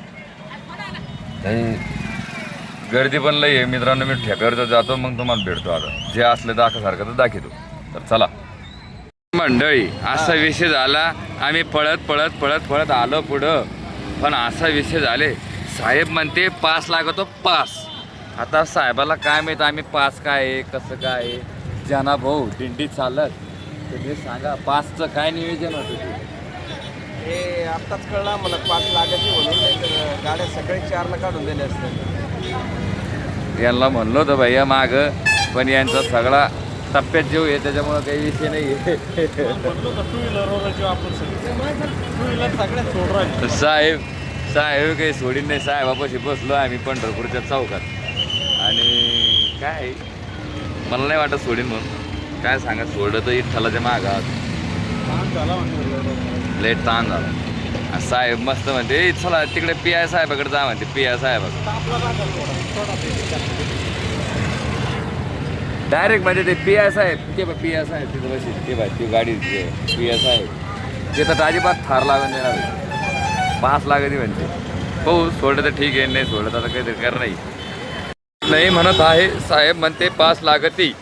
गर्दी पण लई आहे मित्रांनो. मी ठेप्यावर जातो, मग तुम्हाला भेटतो. आता जे असलं दाखवासारखं तर दाखवतो. तर चला मंडळी, असा विषय झाला. आम्ही पळत आलो पुढं, पण असा विषय झाले. साहेब म्हणते पास लागतो, पास. आता साहेबाला काय माहीत आम्ही पास काय आहे, कसं काय आहे. जाना भाऊ दिंडी चालत, तुम्ही सांगा पासचं काय नियोजन होतं ते? हे आत्ताच कळलं मला, 5 लाखाची म्हणून. नाही तर गाड्या सगळे 4ला काढून दिले असते. यांना म्हणलो होतं भैया माग, पण यांचा सगळा टप्प्यात जीव आहे, त्याच्यामुळं काही विषय नाही आहे. साहेब काही सोडीन नाही. साहेबापाशी बसलो आम्ही पंढरपूरच्या चौकात. आणि काय मला नाही वाटत सोडीन म्हणून. काय सांगा, सोडलं तर इठ्ठलाच्या मागात लेट ताण झाला. साहेब मस्त म्हणते चला तिकडे PI साहेबाकडे जा म्हणते. PI साहेबाकडे डायरेक्ट म्हणजे ते PI साहेब ते PI साहेब तिथं बसले ते बाय ती गाडी PI साहेब ते तर अजिबात थार लागून देणार. पास लागत म्हणते. हो सोडलं तर ठीक आहे, नाही सोडलं तर काहीतरी कर नाही म्हणत आहे साहेब. म्हणते पास लागती.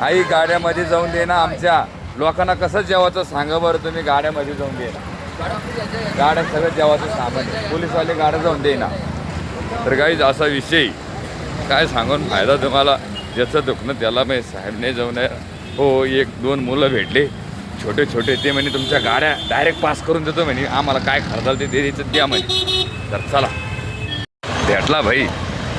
आई गाड्यामध्ये जाऊन दे ना, आमच्या लोकांना कसं जेवायचं सांगा बरं तुम्ही. गाड्यामध्ये जाऊन दे ना, गाड्या सगळं जेवायचं सामान पोलीसवाले गाड्या जाऊन दे ना. तर काही असा विषय काय सांगून फायदा तुम्हाला. ज्याचं दुखणं त्याला मी साहेब नाही जाऊन हो. 1-2 मुलं भेटले छोटे छोटे, ते म्हणे तुमच्या गाड्या डायरेक्ट पास करून देतो म्हणे, आम्हाला काय खर्चाल ते द्यायचं द्या म्हणे. तर चला भेटला भाई.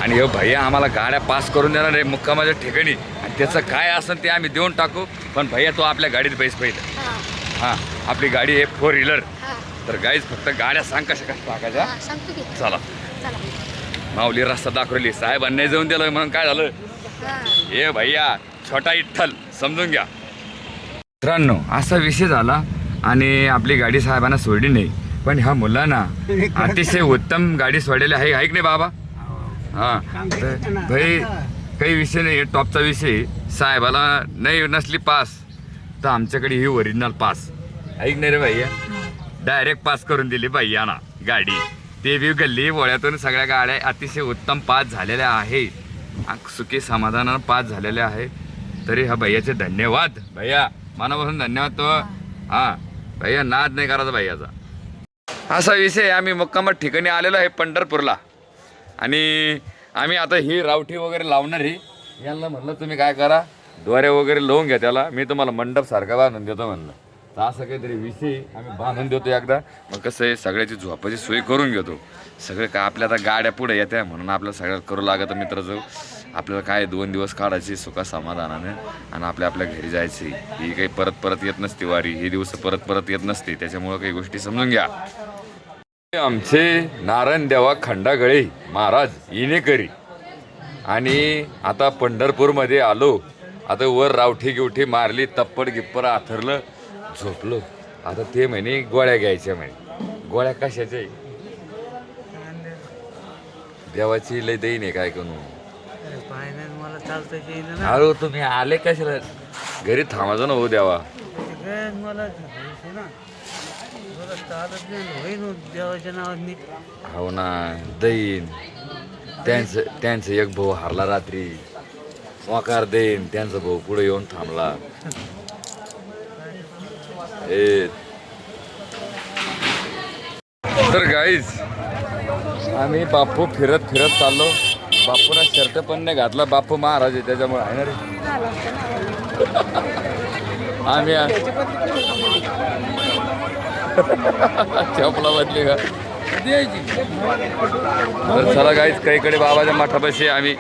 आणि हो भैया आम्हाला गाड्या पास करून देणार आहे मुक्कामाच्या ठिकाणी. आणि त्याचं काय असेल ते आम्ही देऊन टाकू. पण भैया तो आपल्या गाडीत पैसे पाहिजे. हां आपली गाडी आहे 4 व्हीलर. तर गाईच फक्त गाड्या सांग कशा टाकायच्या. चला माऊली रस्ता दाखवली साहेबांनी जाऊन दिलं म्हणून काय झालं. हे भैया छोटा इठ्ठल समजून घ्या. मित्रांनो असा विषय झाला आणि आपली गाडी साहेबांना सोडली नाही. पण ह्या मुलांना अतिशय उत्तम गाडी सोडलेली आहे की नाही बाबा. हां भाई काही विषय नाही, टॉपचा विषय. साहेबाला नाही नसली पास तर आमच्याकडे ही ओरिजिनल पास ऐक नाही रे भैया. डायरेक्ट पास करून दिली भैयाना गाडी. ते बी गल्ली वळ्यातून सगळ्या गाड्या अतिशय उत्तम पास झालेल्या आहे. सुखी समाधानानं पास झालेल्या आहे. तरी हा भैयाचे धन्यवाद. भैया मनापासून धन्यवाद. तो हां भैया नाद नाही करायचा भैयाचा. असा विषय आम्ही मुक्कामात ठिकाणी आलेलो आहे पंढरपूरला. आणि आम्ही आता ही रावठी वगैरे लावणार ही. यांना म्हणलं तुम्ही काय करा दोऱ्या वगैरे लावून घ्या त्याला, मी तुम्हाला मंडप सारखा बांधून देतो म्हणलं. तर असं काहीतरी विषय आम्ही बांधून देतो एकदा. मग कसं आहे सगळ्याची झोपाची सोय करून घेतो. सगळे काय आपल्या आता गाड्या पुढे येत्या म्हणून आपल्याला सगळ्यात करू लागतं मित्राचं. आपल्याला काय 2 दिवस काढायची सुखा समाधानाने आणि आपल्या घरी जायची. ही काही परत येत नसते वारी. ही दिवस परत येत नसते. त्याच्यामुळं काही गोष्टी समजून घ्या. आमचे नारायणदेवा खंडागळे महाराज येणेकरी. आणि आता पंढरपूरमध्ये आलो. आता वर रावठी गिवठी मारली, तप्पड गिप्पड आथरलं, झोपलो. आता ते म्हणे गोळ्या घ्यायच्या म्हणे. गोळ्या कशाच्या देवाची लय देई नाही काय करू. अरे तुम्ही आले कशाला घरी थांबायचं ना हो देवा. हो ना देईन. त्यांचं एक भाऊ हारला रात्री मोकार देईन. त्यांचा भाऊ पुढे येऊन थांबला. तर गाईज आम्ही बापू फिरत चाललो. बापूला शर्ट पण नाही घातला. बापू महाराज आहे त्याच्यामुळे आहे ना रे. आम्ही चपला बदली का. तर चला गाईज कैकडे बाबाच्या मठापाशी आम्ही.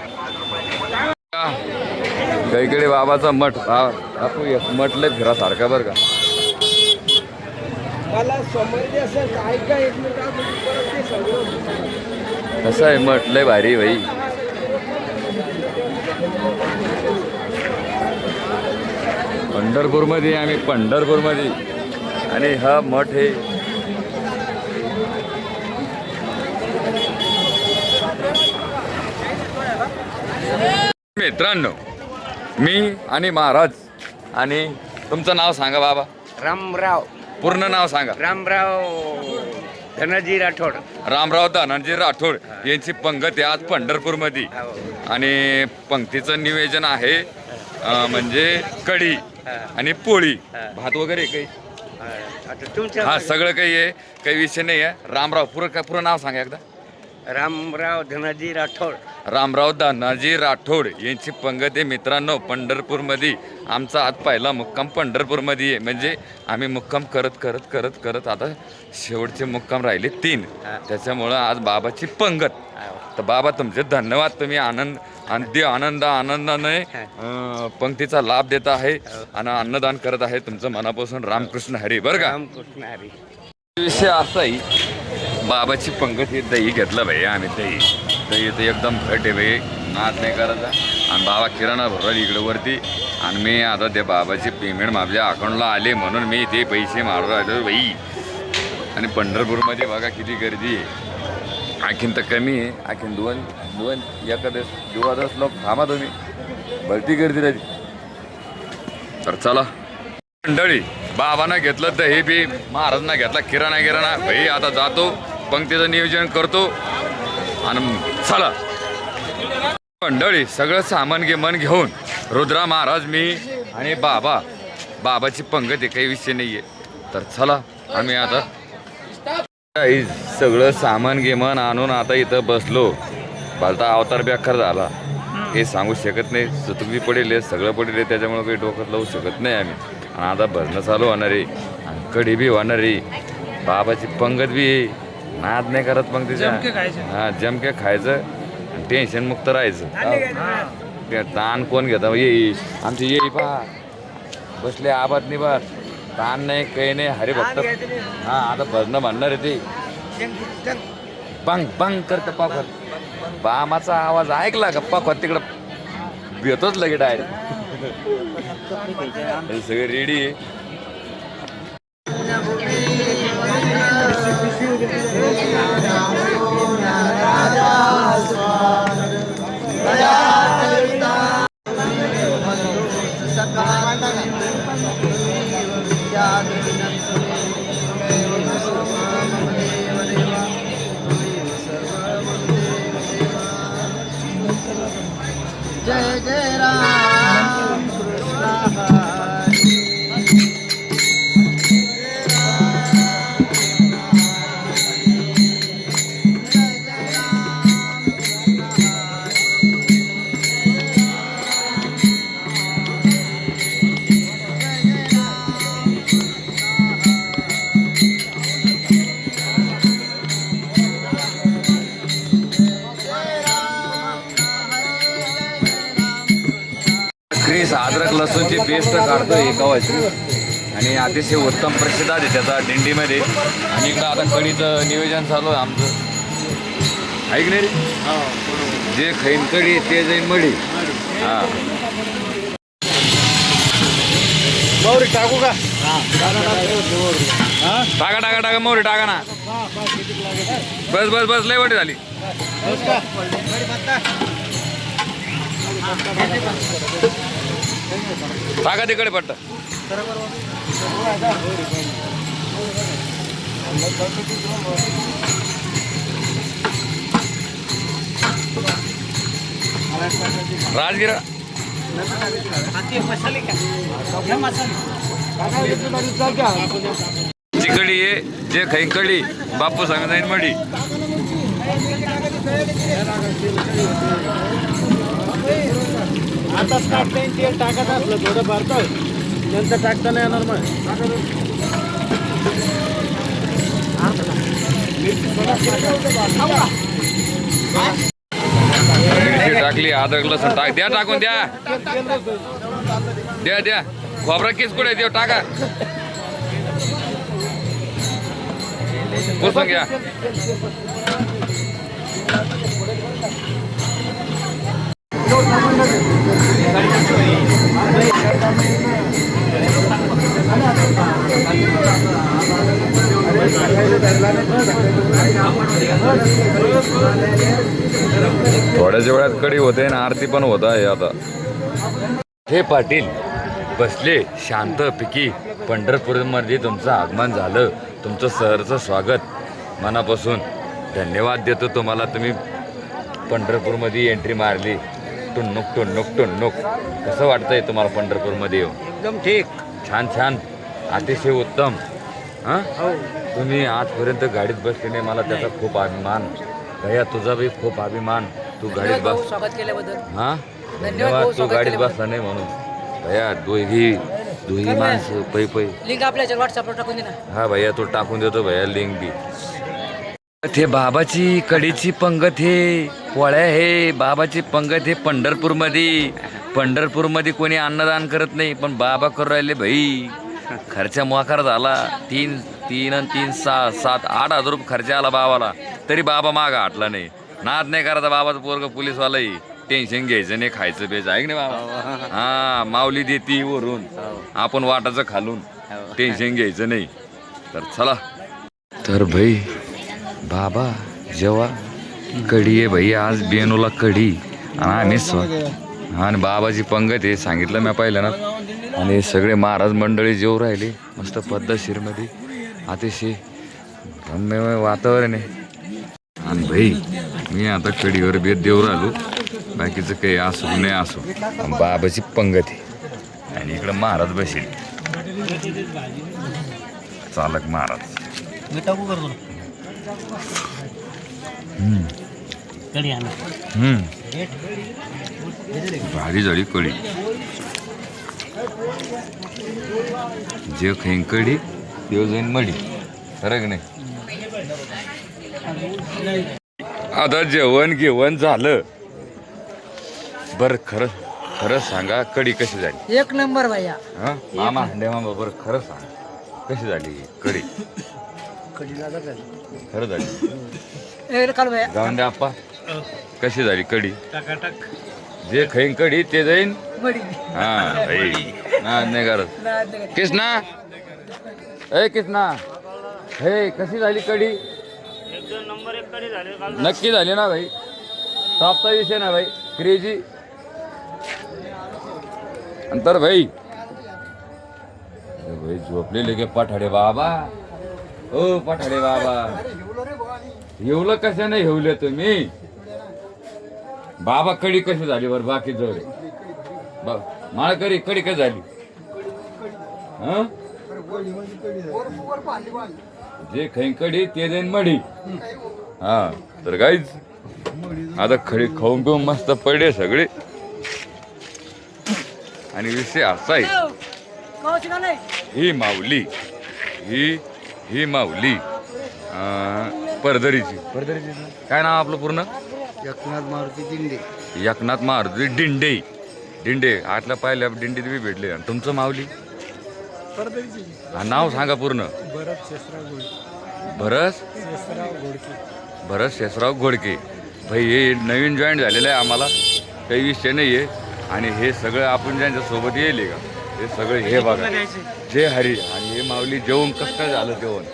कैकडे बाबाचा मठ. बापू एक मठ लय फिरासारखा बरं का. कसं आहे मठ लय भारी भाई. पंढरपूरमध्ये आम्ही पंढरपूरमध्ये. आणि हा मठ हे मित्रांनो मी आणि महाराज. आणि तुमचं नाव सांगा बाबा. रामराव. पूर्ण नाव सांगा. रामराव धनाजी राठोड. रामराव धनाजी राठोड यांची पंगत आहे आज पंढरपूरमध्ये. आणि पंक्तीचं नियोजन आहे म्हणजे कढी आणि पोळी भात वगैरे काही. हा सगळं काही आहे, काही विषय नाही आहे. रामराव पुरं नाव सांगा एकदा. रामराव धनाजी राठोड. रामराव धनाजी राठोड यांची पंगत आहे मित्रांनो पंढरपूरमध्ये. आमचा आज पहिला मुक्काम पंढरपूरमध्ये आहे. म्हणजे आम्ही मुक्काम करत आता शेवटचे मुक्काम राहिले 3. त्याच्यामुळं आज बाबाची पंगत. तर बाबा तुमचे धन्यवाद. तुम्ही आनंदाने पंक्तीचा लाभ देत आहे आणि अन्नदान करत आहे. तुमचं मनापासून रामकृष्ण हरी बरं का. रामकृष्ण हरी. विषय असाही बाबाची पंगत ही दही घेतलं भाई. आम्ही दही तर एकदम घट आहे भाई. नाद नाही करायचा. आणि बाबा किराणा भरला इकडे वरती आणि मी आता ते बाबाचे पेमेंट माझ्या अकाउंटला आले म्हणून मी ते पैसे मारून राहिलो बाई. आणि पंढरपूरमध्ये बघा किती गर्दी आहे. आणखीन तर कमी आहे. आणखीन दोन एखाद्या दिवस लोक थांबा तुम्ही भरती गर्दी राहिली. तर चला मंडळी, बाबांना घेतलं तर हे बी महाराजांना घेतला किराणा भाई. आता जातो पंक्तीचं नियोजन करतो आणि चला मंडळी सगळं सामान घेऊन रुद्रा महाराज मी आणि बाबाची पंगत आहे, काही विषय नाही आहे. तर चला आम्ही आता सगळं सामान आणून आता इथं बसलो. भलता अवतार बेकार झाला हे सांगू शकत नाही. सुतुकी पडेल सगळं पडेल त्याच्यामुळे काही डोक्यात लावू शकत नाही आम्ही. आणि आता भरणं चालू होणार आहे आणि कढी बी होणार आहे. बाबाची पंगत बी आहे. नाद नाही करत मग तिच्या हां जमके खायचं आणि टेन्शन मुक्त राहायचं. ताण कोण घेता येई आमची येई पहा बसले आबाद निबाद. ताण नाही काही नाही. हरे भक्त हां आता भरणं म्हणणार आहे ते बंग बंग करतं पाखत. बामाचा आवाज ऐकला का पाखत तिकडं भेटतोच लगे डायरेक्ट. सगळे रेडी आहे. जय जय राम कृष्ण क्रिस अद्रक लसूणची पेस्ट काढतो एकावाची आणि अतिशय उत्तम प्रसिद्ध आहे त्याचा दिंडीमध्ये. आणि इकडं आता कढीचं नियोजन चालू आहे आमचं. ऐक नाही रे जे खैन कढी ते जाईन मढी. हां मोहरी टाकू का? टाका मोहरी टाका ना. बस लय वाटी झाली. टाका तिकडे पट्ट. राजगिरा चिकडी आहे जे खैकडी बापू सांगत नाही मडी. आताच टाकता येईल तेल टाकत असलं थोडं भरतं नंतर टाकता नाही येणार मग. मिरची टाकली अद्रक लसूण टाक द्या टाकून द्या खोबरा किस कुठे देव टाका पुसून घ्या. थोड्याच्या वेळात कडी होते आणि आरती पण होत आहे. आता हे पाटील बसले शांतपैकी. पंढरपूरमध्ये तुमचं आगमन झालं. तुमचं सहर्ष स्वागत मनापासून धन्यवाद देतो तुम्हाला. तुम्ही पंढरपूरमध्ये एंट्री मारली. टुन्नुक कसं वाटतंय तुम्हाला पंढरपूरमध्ये येऊन? एकदम ठीक छान अतिशय उत्तम. हां तुम्ही आजपर्यंत गाडीत बसले नाही मला त्याचा खूप अभिमान. भैया तुझा बी खूप अभिमान. तू गाडीत बस. स्वागत केल्याबद्दल हां धन्यवाद. तू गाडीत बसला नाही म्हणून. भैया दोही माणसं पै लिंक आपल्या व्हॉट्सअपवर टाकून दे ना. हा भैया तू टाकून देतो भैया लिंक बी. ते बाबाची कढीची पंगत हे पोळ्या हे बाबाची पंगत हे पंढरपूरमध्ये कोणी अन्नदान करत नाही पण बाबा करू राहिले भाई. खर्चा मोकार झाला. 7-8 हजार रुपये खर्च आला बाबाला तरी बाबा मागा हटला नाही. नाद नाही करायचा. बाबाचं पोरग पोलीसवालाही टेन्शन घ्यायचं नाही, खायचं प्यायचं आहे की नाही बाबा? हा, माऊली देती वरून, आपण वाटाचं खालून, टेन्शन घ्यायचं नाही. तर चला. तर भाई बाबा जेव्हा कढी आहे भाई, आज बेनोला कढी आणि आम्ही आणि बाबाची पंगत आहे सांगितलं मी पहिल्या ना. आणि सगळे महाराज मंडळी जेव राहिले मस्त पद्धतशीरमध्ये, अतिशय रम्यमय वातावरण आहे. आणि भाई मी आता कढीवर बेत देऊ राहिलो, बाकीचं काही असो नाही असो. बाबाची पंगत आहे आणि इकडं महाराज बसेल, चालक महाराज. भारी झाली कढी, जे खाईन कढी तेव जाईन मडी, फरक नाही. आता जेवण घेवण झालं. बर खरं खरं सांगा कढी कशी झाली? एक नंबर भैया. हा मामा हंडे मामा, बरं खरं सांग कशी झाली कढी? खरं झाली? काल भैया जाऊन द्या आप्पा, कशी झाली कढी? जे खाईन कढी ते जाईन. हा भाई नाही करत. कृष्णा, ए कृष्णा, हे कशी झाली कढी? नक्की झाली ना भाई? टॉपचा विषय ना भाई, क्रेजी. अंतर भाई भाई झोपलेले के पठाडे बाबा, ओ पठाडे बाबा, येवलं कशा नाही हेवले तुम्ही? बाबा कढी कशी झाली बरं? बाकी जोडे माळ करी कढी कशी झाली? हा, जे खाईन कढी ते देईन मडी. हा तर गाईज आता खडी खाऊन पिऊन मस्त पडले सगळे. आणि विषय असा आहे, ही माऊली ही माऊली परदरीची काय नाव आपलं पूर्ण? एकनाथ मारुती दिंडे. एकनाथ मारुती दिंडे आतल्या पाहिल्या दिंडीत बी भेटले. आणि तुमचं माऊली नाव सांगा पूर्ण? भरत शेषराव घोडके. भाई हे नवीन जॉईन झालेलं आहे, आम्हाला काही विषय नाही आहे. आणि हे सगळं आपण ज्यांच्या सोबत येईल का, हे सगळे हे बघा, जय हरी. आणि हे माऊली जेवण कसं काय झालं? जेवण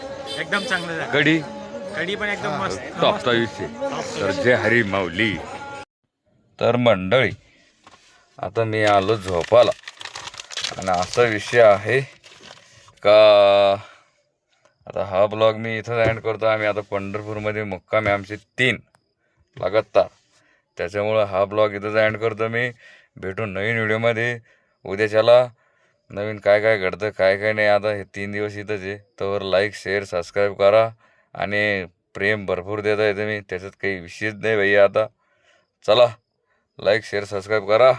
एकदम चांगलं. कढी पण एकदम मस्त, टॉपचा विषय. तर जय हरी माऊली. तर मंडळी आता मी आलो झोपाला, आणि असा विषय आहे का आता हा ब्लॉग मी इथं एंड करतो. आम्ही आता पंढरपूरमध्ये मुक्काम आहे आमचे 3 लगातार, त्याच्यामुळं हा ब्लॉग इथंच एंड करतो मी. भेटून नवीन व्हिडिओमध्ये उद्याच्याला. नवीन काय काय घडतं काय काय नाही, आता हे 3 दिवस इथंच आहे. तर लाईक शेअर सबस्क्राईब करा, आणि प्रेम भरपूर देता येतं मी, त्याच्यात काही विषयच नाही भाई. आता चला लाईक शेअर सबस्क्राईब करा.